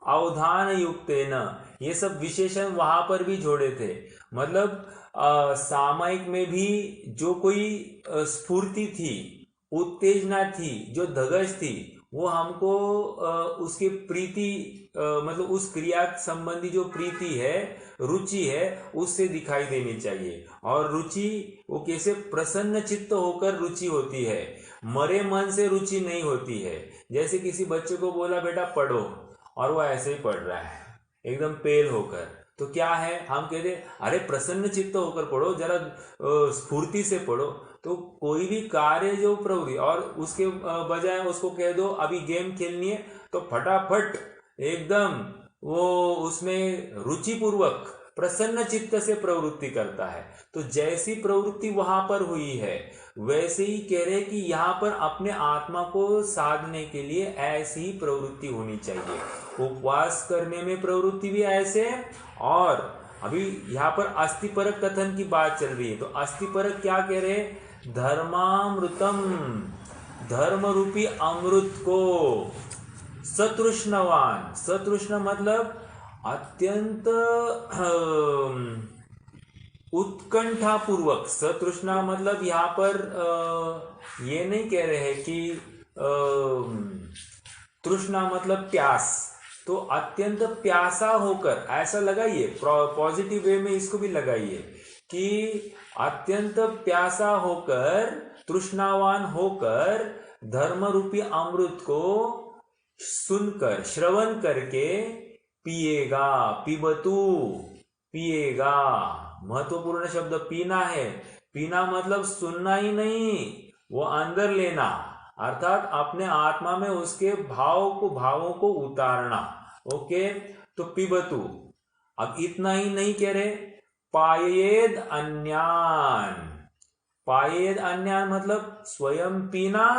अवधान युक्तेन, ये सब विशेषण वहां पर भी जोड़े थे। मतलब सामायिक में भी जो कोई स्फूर्ति थी, उत्तेजना थी, जो धगश थी, वो हमको उसके प्रीति मतलब उस क्रिया संबंधी जो प्रीति है, रुचि है, उससे दिखाई देनी चाहिए। और रुचि वो कैसे प्रसन्न चित्त होकर रुचि होती है, मरे मन से रुचि नहीं होती है। जैसे किसी बच्चे को बोला बेटा पढ़ो, और वो ऐसे ही पढ़ रहा है एकदम पेल होकर, तो क्या है? हम कहते अरे प्रसन्न चित्त होकर पढ़ो, जरा स्फूर्ति से पढ़ो। तो कोई भी कार्य जो प्रवृत्ति, और उसके बजाय उसको कह दो अभी गेम खेलनी है, तो फटाफट एकदम वो उसमें रुचि पूर्वक प्रसन्न चित्त से प्रवृत्ति करता है। तो जैसी प्रवृत्ति वहां पर हुई है, वैसे ही कह रहे कि यहाँ पर अपने आत्मा को साधने के लिए ऐसी ही प्रवृत्ति होनी चाहिए। उपवास करने में प्रवृत्ति भी ऐसे, और अभी यहाँ पर अस्थिपरक कथन की बात चल रही है। तो अस्थिपरक क्या कह रहे? धर्मामृतम, धर्म रूपी अमृत को सतृष्णवान, सतृष्ण मतलब अत्यंत उत्कंठा पूर्वक। सतृष्णा मतलब यहाँ पर ये नहीं कह रहे हैं कि तृष्णा मतलब प्यास, तो अत्यंत प्यासा होकर, ऐसा लगाइए, पॉजिटिव वे में इसको भी लगाइए कि अत्यंत प्यासा होकर, तृष्णावान होकर धर्म रूपी अमृत को सुनकर, श्रवण करके पिएगा। पिबतु, पिएगा, महत्वपूर्ण शब्द पीना है। पीना मतलब सुनना ही नहीं, वो अंदर लेना, अर्थात अपने आत्मा में उसके भावों को उतारना। ओके, तो पिबतु। अब इतना ही नहीं कह रहे, पायेद अन्यान। पायेद अन्यान मतलब स्वयं पीना,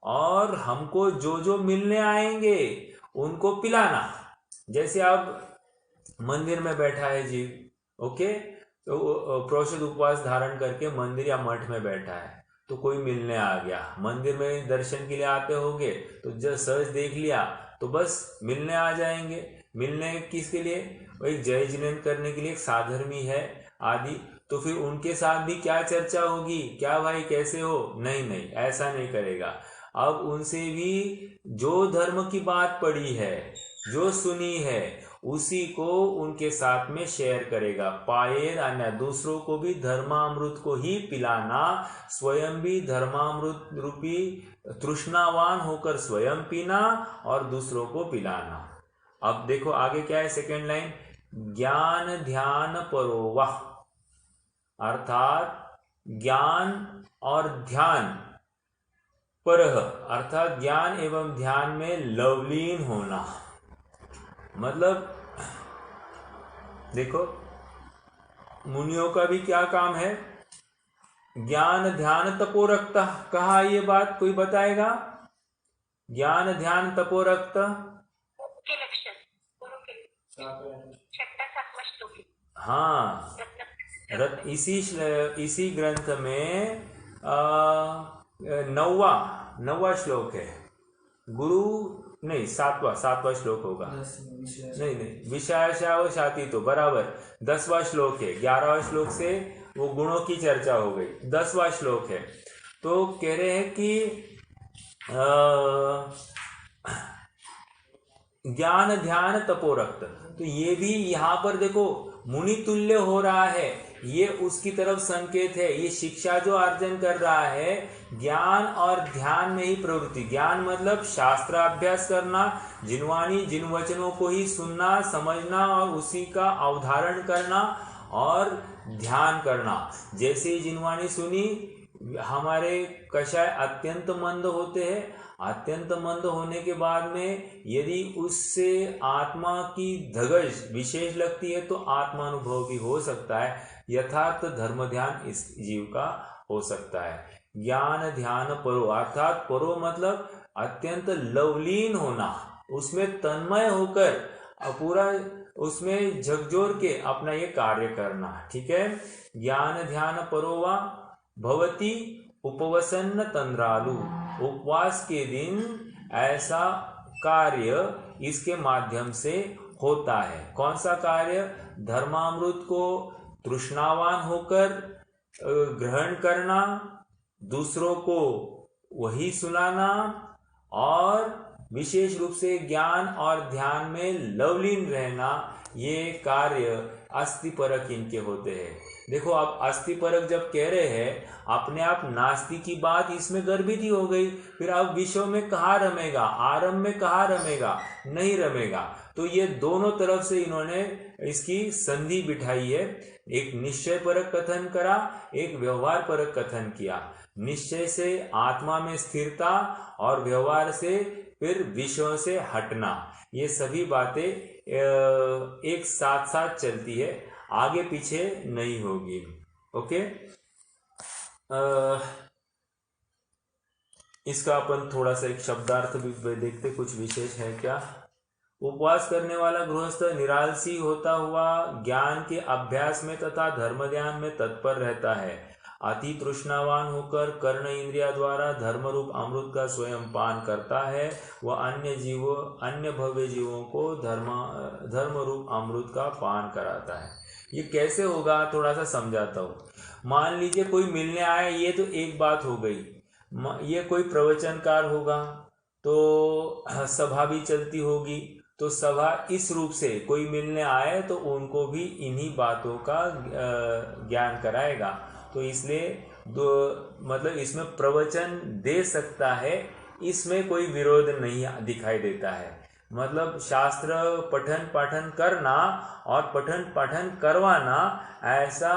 और हमको जो जो मिलने आएंगे उनको पिलाना। जैसे आप मंदिर में बैठा है जी, ओके, तो प्रोषद उपवास धारण करके मंदिर या मठ में बैठा है, तो कोई मिलने आ गया, मंदिर में दर्शन के लिए आते होंगे, तो जब सहज देख लिया तो बस मिलने आ जाएंगे। मिलने किसके लिए? वो एक जय जिनेन्द्र करने के लिए, एक साधर्मी है आदि। तो फिर उनके साथ भी क्या चर्चा होगी? क्या भाई कैसे हो? नहीं नहीं, ऐसा नहीं करेगा। अब उनसे भी जो धर्म की बात पड़ी है, जो सुनी है, उसी को उनके साथ में शेयर करेगा। पायेर अन्य, दूसरों को भी धर्मामृत को ही पिलाना, स्वयं भी धर्मामृत रूपी तृष्णावान होकर स्वयं पीना और दूसरों को पिलाना। अब देखो आगे क्या है, सेकेंड लाइन, ज्ञान ध्यान परोवाह, अर्थात ज्ञान और ध्यान, परह अर्थात ज्ञान एवं ध्यान में लवलीन होना। मतलब देखो मुनियों का भी क्या काम है? ज्ञान ध्यान तपोरक्त, कहा ये बात कोई बताएगा? ज्ञान ध्यान तपोरक्त के लक्षण, गुरु के छठा सातवां श्लोक। हाँ, इसी ग्रंथ में नौवा श्लोक है। गुरु नहीं, सातवां श्लोक होगा, नहीं विषयाशावशाती, तो बराबर 10वां श्लोक है। 11वां श्लोक से वो गुणों की चर्चा हो गई, 10वां श्लोक है। तो कह रहे हैं कि ज्ञान ध्यान तपोरक्त, तो ये भी यहाँ पर देखो मुनि तुल्य हो रहा है ये उसकी तरफ संकेत है। ये शिक्षा जो अर्जन कर रहा है, ज्ञान और ध्यान में ही प्रवृत्ति। ज्ञान मतलब शास्त्राभ्यास करना, जिनवाणी जिन वचनों को ही सुनना, समझना और उसी का अवधारण करना और ध्यान करना। जैसे ही जिनवाणी सुनी, हमारे कषाय अत्यंत मंद होते हैं। अत्यंत मंद होने के बाद में यदि उससे आत्मा की धगश विशेष लगती है तो आत्मानुभव भी हो सकता है। यथार्थ धर्म ध्यान इस जीव का हो सकता है। ज्ञान ध्यान परो, अर्थात परो मतलब अत्यंत लवलीन होना, उसमें तन्मय होकर पूरा उसमें झकझोर के अपना ये कार्य करना। ठीक है। ज्ञान ध्यान परोवा भवती उपवसन्न तंद्रालु, उपवास के दिन ऐसा कार्य इसके माध्यम से होता है। कौन सा कार्य? धर्मामृत को तृष्णावान होकर ग्रहण करना, दूसरों को वही सुनाना और विशेष रूप से ज्ञान और ध्यान में लवलीन रहना, ये कार्य अस्थिपरक इनके होते हैं। देखो, अब अस्थिपरक जब कह रहे हैं, अपने आप नास्ति की बात इसमें गर्भित ही हो गई। फिर अब विषयों में कहाँ रमेगा, आरंभ में कहाँ रमेगा? नहीं रमेगा। तो ये दोनों तरफ से इन्होंने इसकी संधि बिठाई है। एक निश्चय परक कथन करा, एक व्यवहार परक कथन किया। निश्चय से आत्मा में स्थिरता और व्यवहार से फिर विषयों से हटना, ये सभी बातें एक साथ साथ चलती है, आगे पीछे नहीं होगी। ओके। इसका अपन थोड़ा सा एक शब्दार्थ भी देखते, कुछ विशेष है क्या। उपवास करने वाला गृहस्थ निरालसी होता हुआ ज्ञान के अभ्यास में तथा धर्म ध्यान में तत्पर रहता है। अति तृष्णावान होकर कर्ण इंद्रिया द्वारा धर्म रूप अमृत का स्वयं पान करता है। वह अन्य भव्य जीवों को धर्म रूप अमृत का पान कराता है। ये कैसे होगा, थोड़ा सा समझाता हूँ। मान लीजिए कोई मिलने आए, ये तो एक बात हो गई। ये कोई प्रवचनकार होगा तो सभा भी चलती होगी, तो सभा इस रूप से कोई मिलने आए तो उनको भी इन्हीं बातों का ज्ञान कराएगा। तो इसलिए मतलब इसमें प्रवचन दे सकता है, इसमें कोई विरोध नहीं दिखाई देता है। मतलब शास्त्र पठन पाठन करना और पठन पाठन करवाना, ऐसा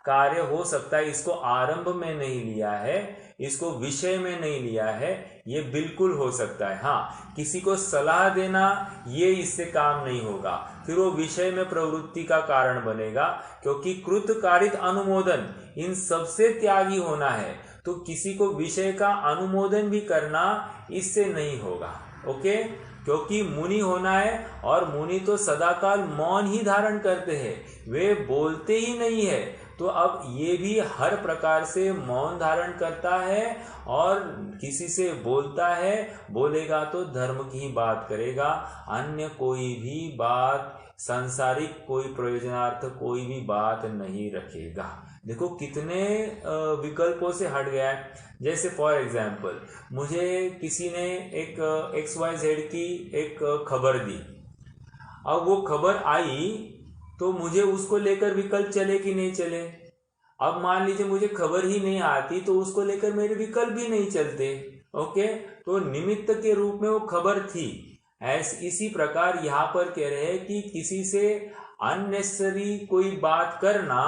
कार्य हो सकता है। इसको आरंभ में नहीं लिया है, इसको विषय में नहीं लिया है, ये बिल्कुल हो सकता है। हाँ, किसी को सलाह देना, ये इससे काम नहीं होगा, फिर वो विषय में प्रवृत्ति का कारण बनेगा, क्योंकि कृत कारित अनुमोदन इन सबसे त्यागी होना है। तो किसी को विषय का अनुमोदन भी करना इससे नहीं होगा। ओके, क्योंकि मुनि होना है और मुनि तो सदाकाल मौन ही धारण करते हैं, वे बोलते ही नहीं है। तो अब ये भी हर प्रकार से मौन धारण करता है और किसी से बोलता है, बोलेगा तो धर्म की ही बात करेगा, अन्य कोई भी बात, सांसारिक कोई प्रयोजनार्थ कोई भी बात नहीं रखेगा। देखो कितने विकल्पों से हट गया है। जैसे फॉर एग्जाम्पल, मुझे किसी ने एक XYZ की एक खबर दी। अब वो खबर आई तो मुझे उसको लेकर विकल्प चले कि नहीं चले। अब मान लीजिए मुझे खबर ही नहीं आती तो उसको लेकर मेरे विकल्प भी नहीं चलते। ओके, तो निमित्त के रूप में वो खबर थी। इसी प्रकार यहाँ पर कह रहे हैं कि किसी से अननेसेसरी कोई बात करना,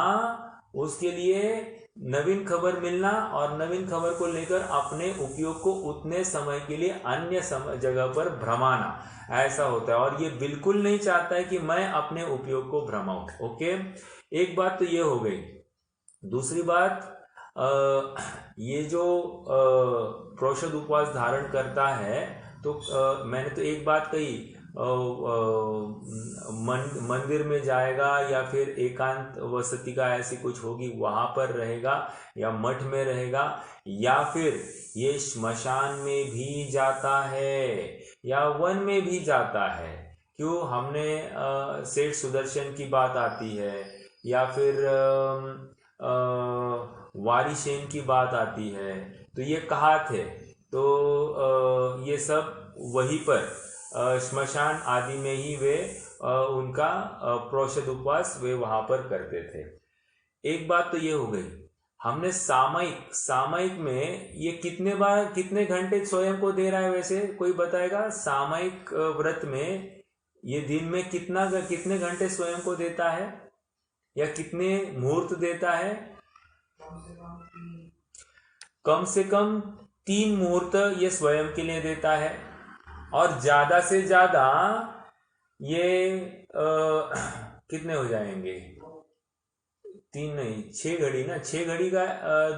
उसके लिए नवीन खबर मिलना और नवीन खबर को लेकर अपने उपयोग को उतने समय के लिए अन्य जगह पर भ्रमाना, ऐसा होता है। और ये बिल्कुल नहीं चाहता है कि मैं अपने उपयोग को भ्रमाऊं। ओके, एक बात तो ये हो गई। दूसरी बात, ये जो प्रोषद उपवास धारण करता है, तो मैंने तो एक बात कही, मंदिर में जाएगा या फिर एकांत वसति का ऐसी कुछ होगी वहां पर रहेगा, या मठ में रहेगा, या फिर ये श्मशान में भी जाता है या वन में भी जाता है। क्यों? हमने सेठ सुदर्शन की बात आती है, या फिर वारिशेन की बात आती है, तो ये कहाँ थे? तो ये सब वहीं पर श्मशान आदि में ही वे उनका प्रोषद उपवास वे वहां पर करते थे। एक बात तो ये हो गई, हमने सामयिक, सामयिक में ये कितने बार कितने घंटे स्वयं को दे रहा है, वैसे कोई बताएगा? सामयिक व्रत में ये दिन में कितने घंटे स्वयं को देता है या कितने मुहूर्त देता है? कम से कम 3 मुहूर्त ये स्वयं के लिए देता है, और ज्यादा से ज्यादा ये कितने हो जाएंगे? 3 नहीं, 6 घड़ी ना, 6 घड़ी का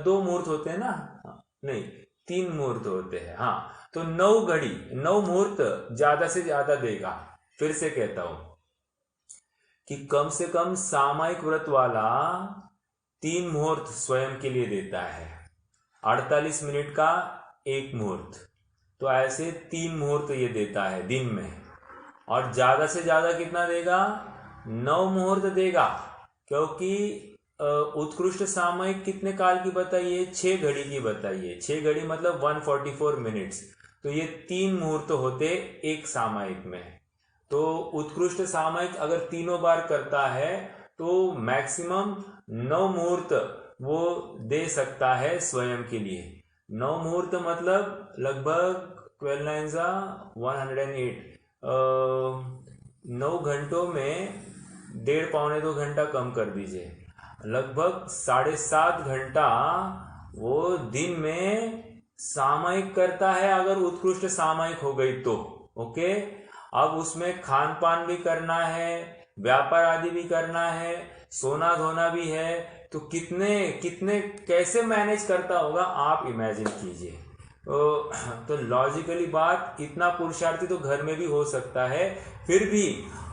2 मुहूर्त होते हैं ना, नहीं 3 मुहूर्त होते हैं। हाँ, तो 9 घड़ी, 9 मुहूर्त ज्यादा से ज्यादा देगा। फिर से कहता हूं कि कम से कम सामयिक व्रत वाला 3 मुहूर्त स्वयं के लिए देता है, 48 मिनट का 1 मुहूर्त, तो ऐसे 3 मुहूर्त ये देता है दिन में। और ज्यादा से ज्यादा कितना देगा? 9 मुहूर्त देगा, क्योंकि उत्कृष्ट सामयिक कितने काल की बताइए? 6 घड़ी की बताइए। 6 घड़ी मतलब 144 मिनट्स, तो ये 3 मुहूर्त होते एक सामयिक में। तो उत्कृष्ट सामयिक अगर तीनों बार करता है तो मैक्सिमम 9 मुहूर्त वो दे सकता है स्वयं के लिए। 9 मुहूर्त मतलब लगभग 12 9 108, 9 घंटों में 1.5 पौने 2 घंटा कम कर दीजिए, लगभग 7.5 घंटा वो दिन में सामयिक करता है, अगर उत्कृष्ट सामयिक हो गई तो। ओके, अब उसमें खान पान भी करना है, व्यापार आदि भी करना है, सोना धोना भी है, तो कितने कैसे मैनेज करता होगा आप इमेजिन कीजिए। तो लॉजिकली बात, इतना पुरुषार्थी तो घर में भी हो सकता है, फिर भी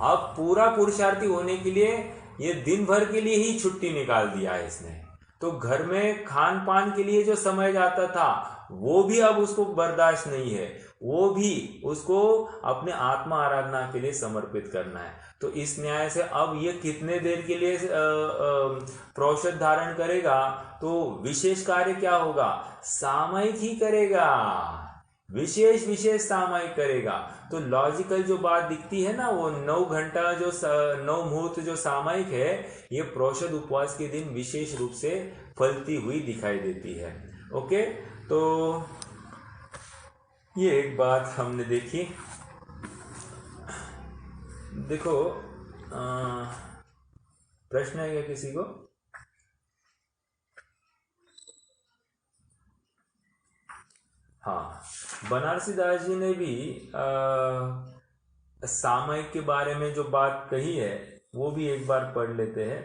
अब पूरा पुरुषार्थी होने के लिए ये दिन भर के लिए ही छुट्टी निकाल दिया है इसने, तो घर में खान पान के लिए जो समय जाता था वो भी अब उसको बर्दाश्त नहीं है, वो भी उसको अपने आत्मा आराधना के लिए समर्पित करना है। तो इस न्याय से अब ये कितने देर के लिए प्रोषद धारण करेगा? तो विशेष कार्य क्या होगा? सामयिक ही करेगा, विशेष सामयिक करेगा। तो लॉजिकल जो बात दिखती है ना, वो 9 घंटा जो 9 मुहूर्त जो सामयिक है, ये प्रोषद उपवास के दिन विशेष रूप से फलती हुई दिखाई देती है। ओके, तो ये एक बात हमने देखी। देखो, प्रश्न है क्या किसी को? हाँ, बनारसी दास जी ने भी सामयिक के बारे में जो बात कही है वो भी एक बार पढ़ लेते हैं।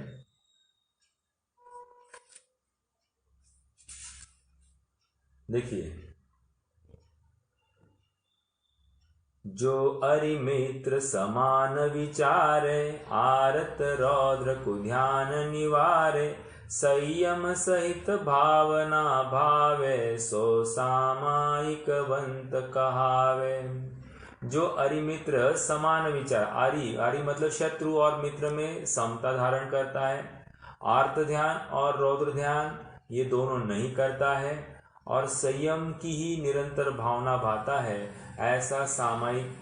देखिए, जो अरिमित्र समान विचारे, आरत रौद्र को ध्यान निवारे, संयम सहित भावना भावे, सो सामायिक वंत कहावे। जो अरिमित्र समान विचार, आरी मतलब शत्रु और मित्र में समता धारण करता है, आर्त ध्यान और रौद्र ध्यान ये दोनों नहीं करता है, और संयम की ही निरंतर भावना भाता है, ऐसा सामयिक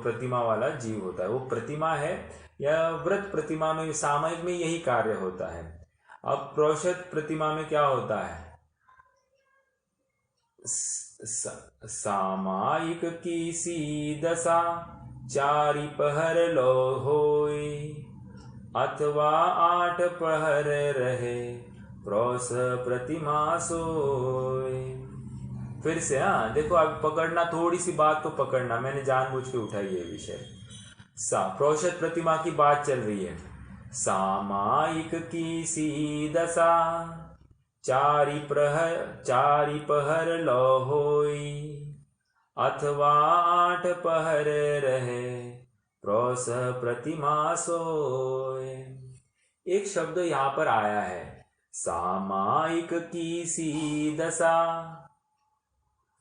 प्रतिमा वाला जीव होता है। वो प्रतिमा है या व्रत प्रतिमा में, सामयिक में यही कार्य होता है। अब प्रोषद प्रतिमा में क्या होता है? सामयिक की सी दशा, चारि पहर लो होई, अथवा 8 पहर रहे, प्रोष प्रतिमा सोए। फिर से, हाँ देखो, अब पकड़ना, थोड़ी सी बात को पकड़ना, मैंने जानबूझ के उठाई ये विषय। प्रोषद प्रतिमा की बात चल रही है। सामयिक की सी दशा, चारि पहर लो होई, अथवा 8 पहर रहे, प्रोष प्रतिमा सोए। एक शब्द यहां पर आया है, सामयिक की सी दशा।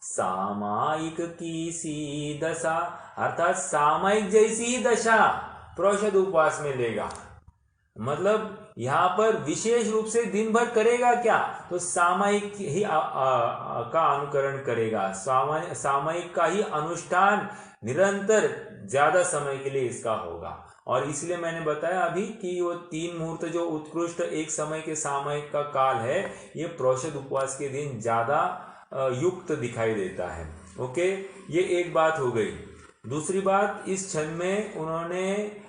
सामयिक की सी दशा अर्थात सामयिक जैसी दशा प्रोषद उपवास में लेगा। मतलब यहां पर विशेष रूप से दिन भर करेगा क्या? तो सामयिक ही का अनुकरण करेगा, सामयिक का ही अनुष्ठान निरंतर ज्यादा समय के लिए इसका होगा। और इसलिए मैंने बताया अभी कि वो 3 मुहूर्त जो उत्कृष्ट एक समय के सामयिक का काल है, ये प्रोषद उपवास के दिन ज़्यादा युक्त दिखाई देता है। ओके, ये एक बात हो गई। दूसरी बात, इस छंद में उन्होंने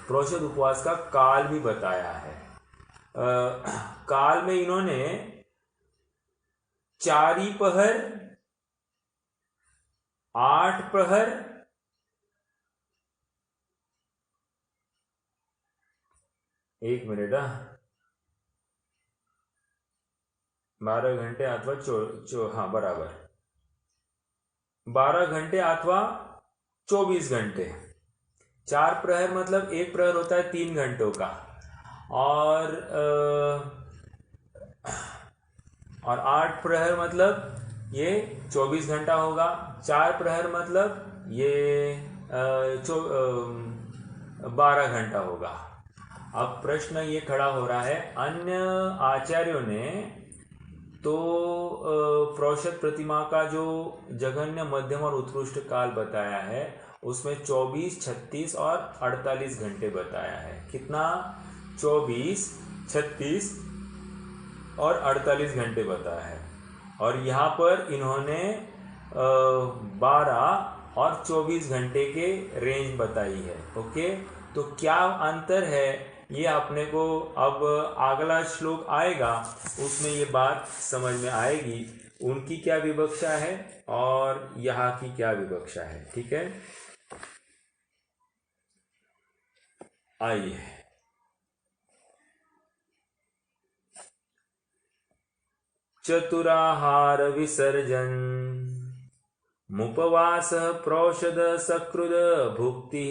प्रोषद उपवास का काल भी बताया है। काल में इन्होंने 4 पहर, 8 प्रहर, 1 मिनट, 12 घंटे अथवा हाँ बराबर 12 घंटे अथवा 24 घंटे। 4 प्रहर मतलब 1 प्रहर होता है 3 घंटों का, और 8 प्रहर मतलब ये 24 घंटा होगा। 4 प्रहर मतलब ये 12 घंटा होगा। अब प्रश्न ये खड़ा हो रहा है, अन्य आचार्यों ने तो प्रोषद प्रतिमा का जो जघन्य, मध्यम और उत्कृष्ट काल बताया है उसमें 24, 36 और 48 घंटे बताया है। कितना? 24, 36 और 48 घंटे बताया है। और यहाँ पर इन्होंने 12 और 24 घंटे के रेंज बताई है। ओके, तो क्या अंतर है ये अपने को अब अगला श्लोक आएगा उसमें ये बात समझ में आएगी, उनकी क्या विवक्षा है और यहाँ की क्या विवक्षा है। ठीक है, आइए। चतुराहार विसर्जन मुपवास प्रोषद सकृद भुक्ति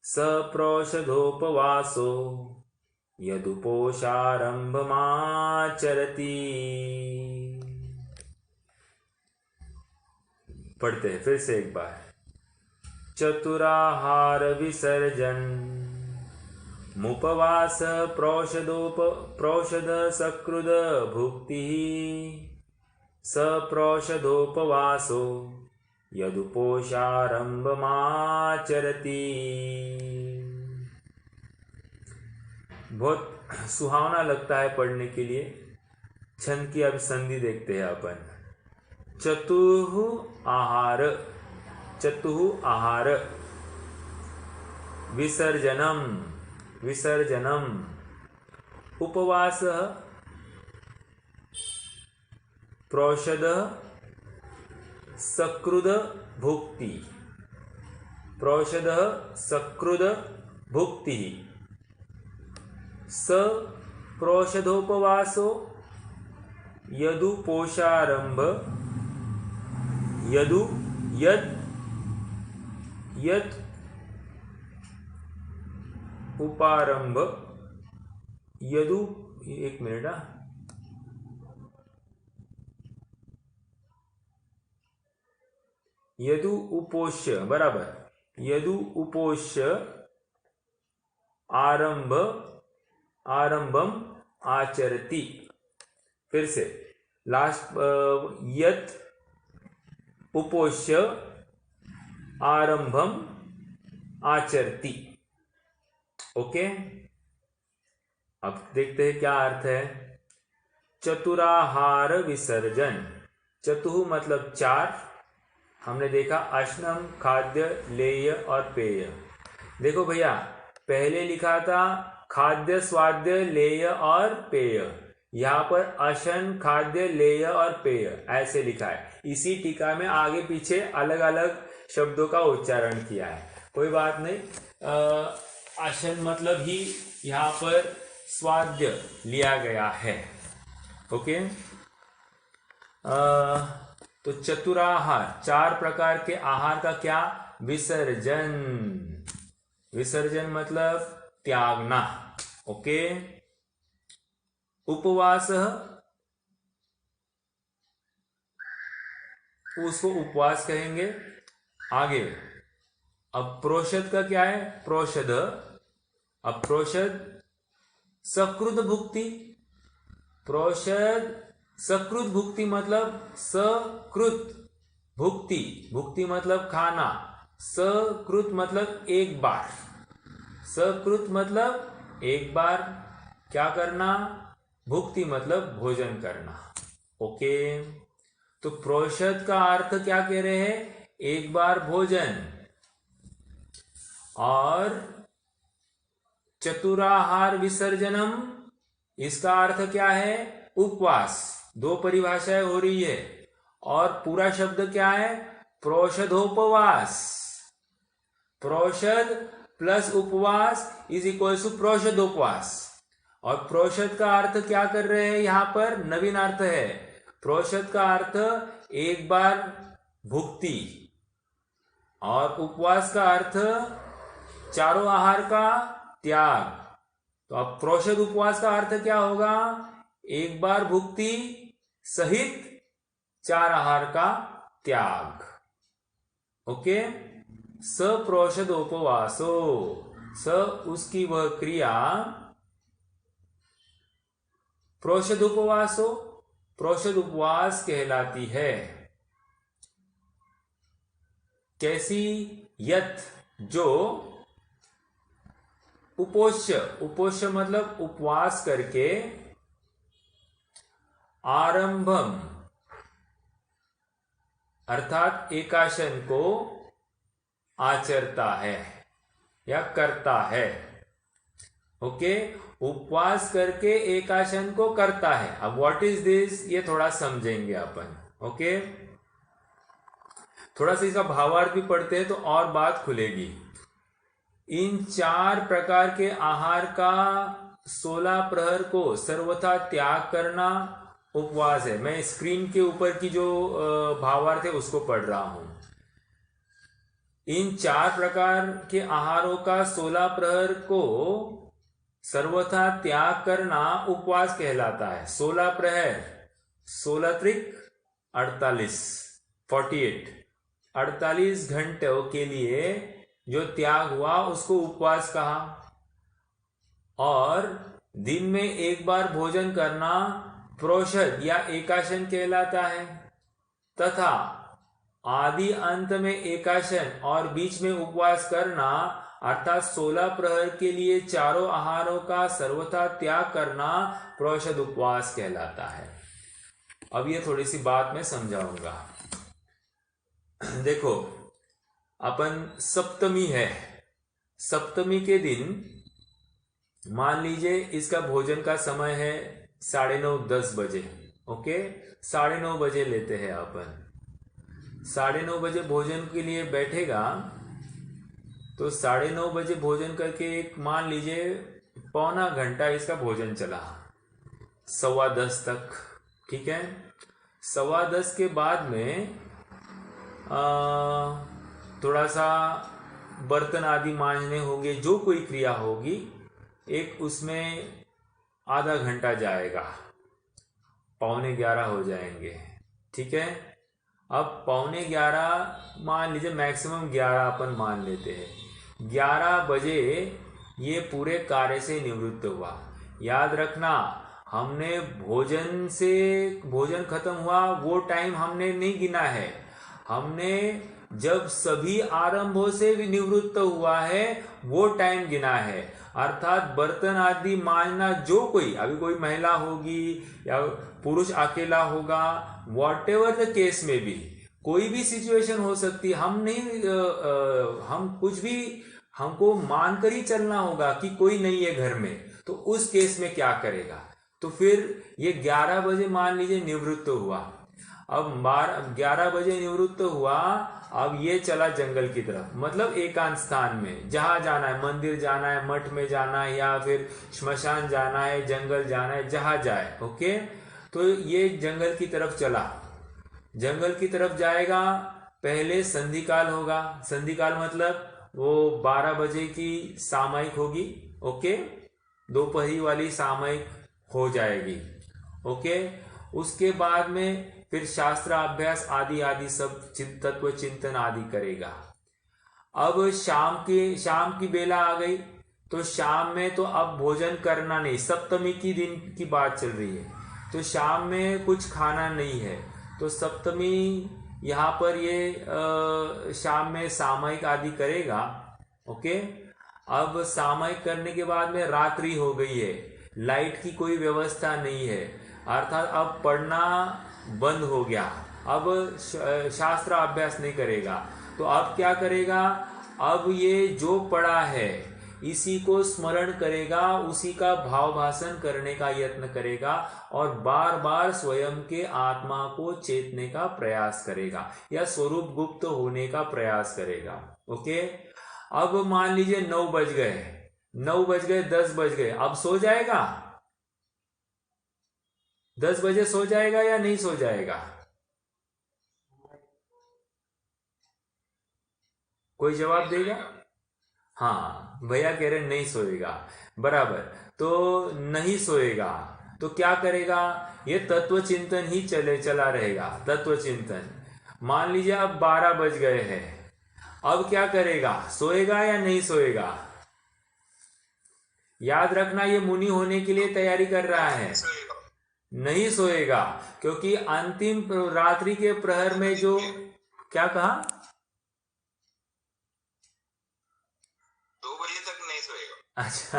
सप्रोषधोपवासो यदुपोषारंभमाचरति। पढ़ते हैं फिर से एक बार। चतुराहार विसर्जन मुपवास प्रोषद सकृद भुक्ति सप्रोषधोपवासो यदुपोषारंभमाचरति। बहुत सुहावना लगता है पढ़ने के लिए। छंद की अब संधि देखते हैं अपन। चतुः आहार, चतुः आहार, विसर्जनम, विसर्जनम, उपवास प्रोषद सकृद भुक्ति, प्रोषद सकृद भुक्ति स प्रोषधोपवासो यदुपोषारंभ यदु यद यद उपारंभ यदु, एक मिनट, यदु उपोष्य, बराबर, यदु उपोष्य आरंभम आचरति। फिर से लास्ट, यत उपोष्य आरंभम आचरति। ओके, अब देखते हैं क्या अर्थ है। चतुराहार विसर्जन, चतुः मतलब 4, हमने देखा अश्नम, खाद्य, लेय और पेय। देखो भैया, पहले लिखा था खाद्य, स्वाद्य, लेय और पेय, यहाँ पर अशन, खाद्य, लेय और पेय ऐसे लिखा है। इसी टीका में आगे पीछे अलग अलग शब्दों का उच्चारण किया है, कोई बात नहीं। अशन मतलब ही यहाँ पर स्वाद्य लिया गया है। ओके, तो चतुराहार, 4 प्रकार के आहार का क्या? विसर्जन, विसर्जन मतलब त्यागना। ओके, उपवास, उसको उपवास कहेंगे। आगे अब प्रोषद का क्या है? प्रोषद, अब प्रोषद सकृत भुक्ति, प्रोषद सकृत भुक्ति मतलब सकृत भुक्ति, भुक्ति मतलब खाना, सकृत मतलब एक बार, सकृत मतलब एक बार क्या करना, भुक्ति मतलब भोजन करना। ओके, तो प्रोषद का अर्थ क्या कह रहे हैं, एक बार भोजन, और चतुराहार विसर्जनम इसका अर्थ क्या है, उपवास। दो परिभाषाएं हो रही है, और पूरा शब्द क्या है, प्रोषदोपवास। प्रोषद प्लस उपवास इज इक्वल टू प्रोषदोपवास। और प्रोषद का अर्थ क्या कर रहे हैं यहां पर, नवीन अर्थ है। प्रोषद का अर्थ एक बार भुक्ति, और उपवास का अर्थ चारों आहार का त्याग। तो अब प्रोषद उपवास का अर्थ क्या होगा, एक बार भुक्ति सहित चार आहार का त्याग। ओके, सप्रोषदोपवासो, स उसकी वह क्रिया, प्रोषदोपवासो प्रोषद उपवास कहलाती है। कैसी, यत जो, उपोष्य, उपोष्य मतलब उपवास करके, आरंभम अर्थात एकाशन को आचरता है या करता है। ओके, उपवास करके एकाशन को करता है। अब व्हाट इज दिस, ये थोड़ा समझेंगे अपन। ओके, थोड़ा सा इसका भावार्थ भी पढ़ते हैं तो और बात खुलेगी। इन चार प्रकार के आहार का 16 प्रहर को सर्वथा त्याग करना उपवास है। मैं स्क्रीन के ऊपर की जो भावार्थ है उसको पढ़ रहा हूं। इन चार प्रकार के आहारों का 16 प्रहर को सर्वथा त्याग करना उपवास कहलाता है। 16 प्रहर, 16 त्रिक 48, 48 घंटों के लिए जो त्याग हुआ उसको उपवास कहा। और दिन में एक बार भोजन करना प्रोषद या एकाशन कहलाता है, तथा आदि अंत में एकाशन और बीच में उपवास करना अर्थात 16 प्रहर के लिए चारों आहारों का सर्वथा त्याग करना प्रोषद उपवास कहलाता है। अब ये थोड़ी सी बात मैं समझाऊंगा। देखो, अपन सप्तमी है, सप्तमी के दिन मान लीजिए इसका भोजन का समय है 9:30-10 बजे। ओके, 9:30 बजे लेते हैं अपन। 9:30 बजे भोजन के लिए बैठेगा तो 9:30 बजे भोजन करके एक मान लीजिए पौना घंटा इसका भोजन चला, 9:15 तक। ठीक है, 9:15 के बाद में थोड़ा सा बर्तन आदि मांजने होंगे, जो कोई क्रिया होगी, एक उसमें आधा घंटा जाएगा, 11:15 हो जाएंगे। ठीक है, अब 11:15 मान लीजिए, मैक्सिमम 11 अपन मान लेते हैं। 11 बजे ये पूरे कार्य से निवृत्त हुआ। याद रखना, हमने भोजन खत्म हुआ वो टाइम हमने नहीं गिना है, हमने जब सभी आरंभों से भी निवृत्त हुआ है वो टाइम गिना है। अर्थात बर्तन आदि मांजना, जो कोई, अभी कोई महिला होगी या पुरुष अकेला होगा, व्हाटएवर द केस में भी, कोई भी सिचुएशन हो सकती, हम कुछ भी, हमको मानकर ही चलना होगा कि कोई नहीं है घर में, तो उस केस में क्या करेगा। तो फिर ये 11 बजे मान लीजिए निवृत्त हुआ। अब 11 बजे निवृत्त हुआ, अब ये चला जंगल की तरफ, मतलब एकांत स्थान में, जहां जाना है, मंदिर जाना है, मठ में जाना है, या फिर श्मशान जाना है, जंगल जाना है, जहां जाए। ओके, तो ये जंगल की तरफ चला। जंगल की तरफ जाएगा, पहले संधि काल होगा। संधि काल मतलब वो 12 बजे की सामयिक होगी। ओके, दोपहरी वाली सामयिक हो जाएगी। ओके, उसके बाद में फिर शास्त्र अभ्यास आदि आदि सब तत्व चिंतन आदि करेगा। अब शाम की बेला आ गई, तो शाम में तो अब भोजन करना नहीं, सप्तमी की दिन की बात चल रही है, तो शाम में कुछ खाना नहीं है। तो सप्तमी यहाँ पर ये शाम में सामयिक आदि करेगा। ओके, अब सामयिक करने के बाद में रात्रि हो गई है, लाइट की कोई व्यवस्था नहीं है, अर्थात अब पढ़ना बंद हो गया, अब शास्त्र अभ्यास नहीं करेगा। तो अब क्या करेगा, अब ये जो पढ़ा है इसी को स्मरण करेगा, उसी का भाव भाषण करने का यत्न करेगा और बार बार स्वयं के आत्मा को चेतने का प्रयास करेगा या स्वरूप गुप्त होने का प्रयास करेगा। ओके, अब मान लीजिए 9 बज गए, 9 बज गए, 10 बज गए, अब सो जाएगा? 10 बजे सो जाएगा या नहीं सो जाएगा? कोई जवाब देगा? हाँ, भैया कह रहे नहीं सोएगा, बराबर। तो नहीं सोएगा तो क्या करेगा, ये तत्व चिंतन ही चला रहेगा, तत्व चिंतन। मान लीजिए अब 12 बज गए हैं, अब क्या करेगा, सोएगा या नहीं सोएगा? याद रखना, ये मुनि होने के लिए तैयारी कर रहा है। नहीं सोएगा, क्योंकि अंतिम रात्रि के प्रहर में जो क्या कहा, 2 बजे तक नहीं सोएगा। अच्छा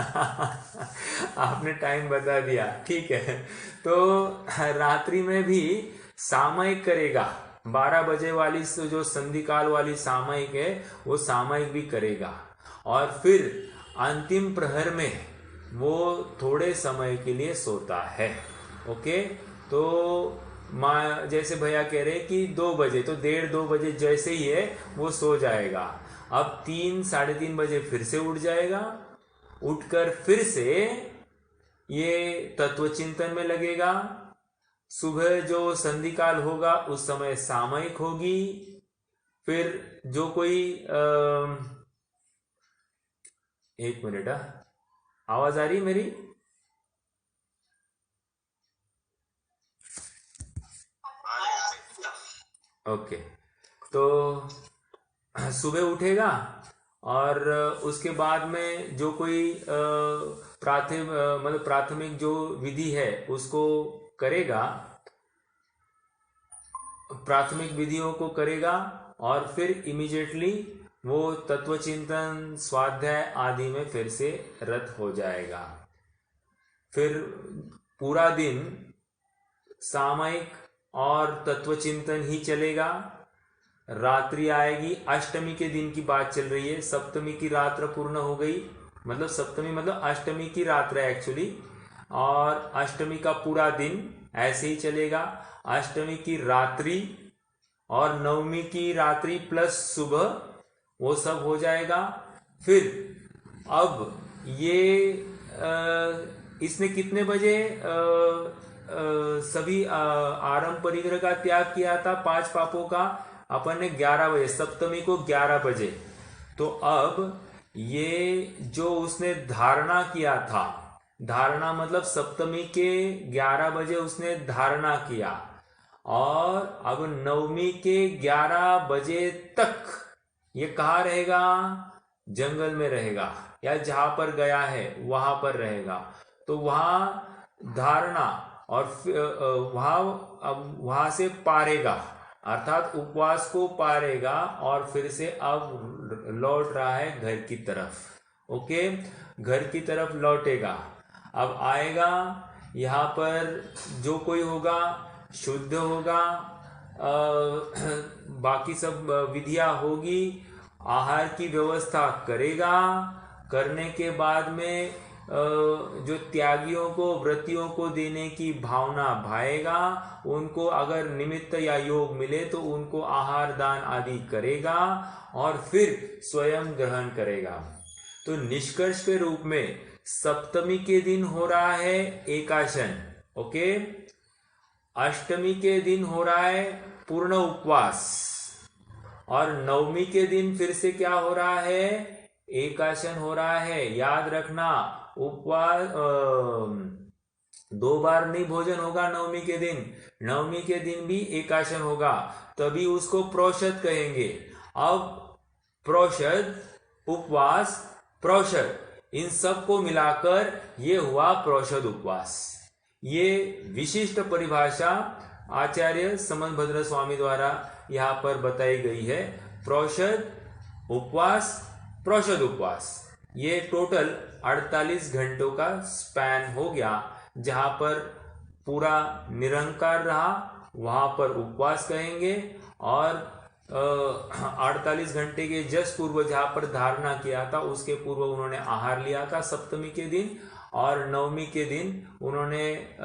आपने टाइम बता दिया, ठीक है। तो रात्रि में भी सामयिक करेगा, 12 बजे वाली जो संधि काल वाली सामयिक है वो सामयिक भी करेगा, और फिर अंतिम प्रहर में वो थोड़े समय के लिए सोता है। ओके, तो जैसे भैया कह रहे कि 2 बजे, तो 1:30-2 बजे जैसे ही है वो सो जाएगा। अब 3-3:30 बजे फिर से उठ जाएगा, उठकर फिर से ये तत्व चिंतन में लगेगा। सुबह जो संधि काल होगा उस समय सामयिक होगी। फिर जो कोई 1 मिनट, आवाज आ रही है मेरी? ओके, तो सुबह उठेगा और उसके बाद में जो कोई प्राथमिक जो विधि है उसको करेगा, प्राथमिक विधियों को करेगा, और फिर इमीडिएटली वो तत्वचिंतन स्वाध्याय आदि में फिर से रत हो जाएगा। फिर पूरा दिन सामयिक और तत्वचिंतन ही चलेगा। रात्रि आएगी, अष्टमी के दिन की बात चल रही है, सप्तमी की रात्र पूर्ण हो गई, मतलब सप्तमी मतलब अष्टमी की रात्र है एक्चुअली, और अष्टमी का पूरा दिन ऐसे ही चलेगा। अष्टमी की रात्रि और नवमी की रात्रि प्लस सुबह वो सब हो जाएगा। फिर अब ये इसने कितने बजे सभी आरंभ परिग्रह का त्याग किया था, 5 पापों का? अपन ने 11 बजे, सप्तमी को 11 बजे। तो अब ये जो उसने धारणा किया था, धारणा मतलब सप्तमी के 11 बजे उसने धारणा किया, और अब नवमी के 11 बजे तक ये कहाँ रहेगा? जंगल में रहेगा, या जहां पर गया है वहां पर रहेगा। तो वहां धारणा, और वहां से पारेगा, अर्थात उपवास को पारेगा, और फिर से अब लौट रहा है घर की तरफ। ओके, घर की तरफ लौटेगा। अब आएगा, यहाँ पर जो कोई होगा शुद्ध होगा, बाकी सब विधियां होगी, आहार की व्यवस्था करेगा। करने के बाद में जो त्यागियों को, व्रतियों को देने की भावना भाएगा, उनको अगर निमित्त या योग मिले तो उनको आहार दान आदि करेगा, और फिर स्वयं ग्रहण करेगा। तो निष्कर्ष के रूप में सप्तमी के दिन हो रहा है एकाशन, ओके, अष्टमी के दिन हो रहा है पूर्ण उपवास, और नवमी के दिन फिर से क्या हो रहा है? एकाशन हो रहा है। याद रखना, उपवास 2 बार नहीं भोजन होगा नवमी के दिन, नवमी के दिन भी एकाशन होगा, तभी उसको प्रोषद कहेंगे। अब प्रोषद, उपवास, प्रोषद, इन सब को मिलाकर ये हुआ प्रोषद उपवास। ये विशिष्ट परिभाषा आचार्य समनभद्र स्वामी द्वारा यहाँ पर बताई गई है। प्रोषद उपवास, प्रोषद उपवास, ये टोटल 48 घंटों का स्पैन हो गया। जहां पर पूरा निरंकार रहा वहां पर उपवास कहेंगे, और 48 घंटे के जस्ट पूर्व जहां पर धारणा किया था उसके पूर्व उन्होंने आहार लिया था सप्तमी के दिन, और नवमी के दिन उन्होंने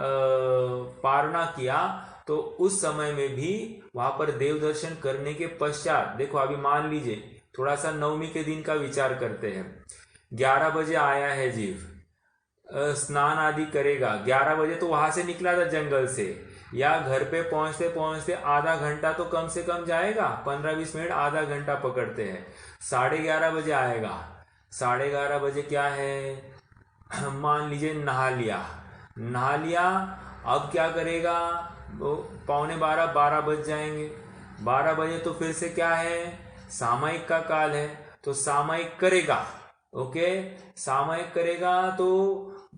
पारणा किया। तो उस समय में भी वहां पर देव दर्शन करने के पश्चात, देखो अभी मान लीजिए थोड़ा सा नवमी के दिन का विचार करते हैं। 11 बजे आया है जीव, स्नान आदि करेगा, 11 बजे तो वहां से निकला था जंगल से, या घर पे पहुंचते पहुंचते आधा घंटा तो कम से कम जाएगा, 15-20 मिनट, आधा घंटा पकड़ते हैं। 11:30 बजे आएगा, 11:30 बजे क्या है, मान लीजिए नहा लिया, अब क्या करेगा, 11:45 12 बज जाएंगे। 12 बजे तो फिर से क्या है, सामायिक का काल है, तो सामायिक करेगा। ओके, सामायिक करेगा तो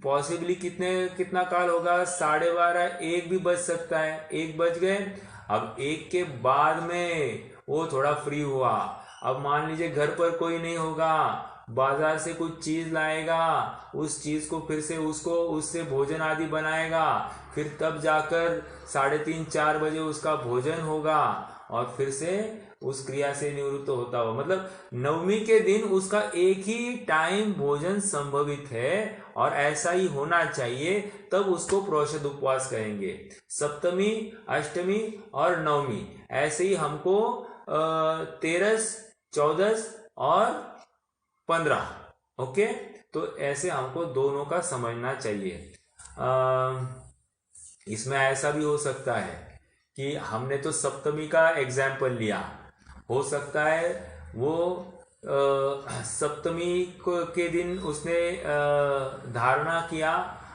पॉसिबली कितना काल होगा, 12:30, 1 भी बज सकता है, 1 बज गए। अब 1 के बाद में वो थोड़ा फ्री हुआ, अब मान लीजिए घर पर कोई नहीं होगा, बाजार से कुछ चीज लाएगा, उस चीज को फिर से उससे भोजन आदि बनाएगा, फिर तब जाकर 3:30-4 बजे उसका भोजन होगा, और फिर से उस क्रिया से निवृत्त होता हुआ, मतलब नवमी के दिन उसका एक ही टाइम भोजन संभवित है, और ऐसा ही होना चाहिए, तब उसको प्रोषद उपवास कहेंगे। सप्तमी, अष्टमी और नवमी ऐसे ही हमको 13, 14 और 15, ओके, तो ऐसे हमको दोनों का समझना चाहिए। इसमें ऐसा भी हो सकता है कि हमने तो सप्तमी का एग्जाम्पल लिया, हो सकता है वो सप्तमी के दिन उसने धारणा किया,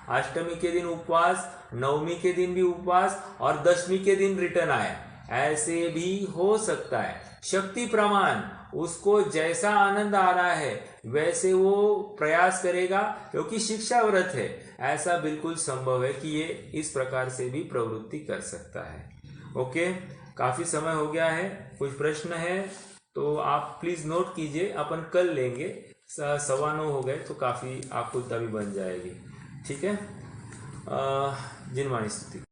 अष्टमी के दिन उपवास, नवमी के दिन भी उपवास, और 10वीं के दिन रिटर्न आया, ऐसे भी हो सकता है। शक्ति प्रमाण उसको जैसा आनंद आ रहा है वैसे वो प्रयास करेगा, क्योंकि शिक्षा व्रत है, ऐसा बिल्कुल संभव है कि ये इस प्रकार से भी प्रवृत्ति कर सकता है। ओके, काफी समय हो गया है, कुछ प्रश्न है तो आप प्लीज नोट कीजिए, अपन कल लेंगे। 9:15 हो गए तो काफी आपको तभी बन जाएगी, ठीक है। जिनवाणी स्तुति।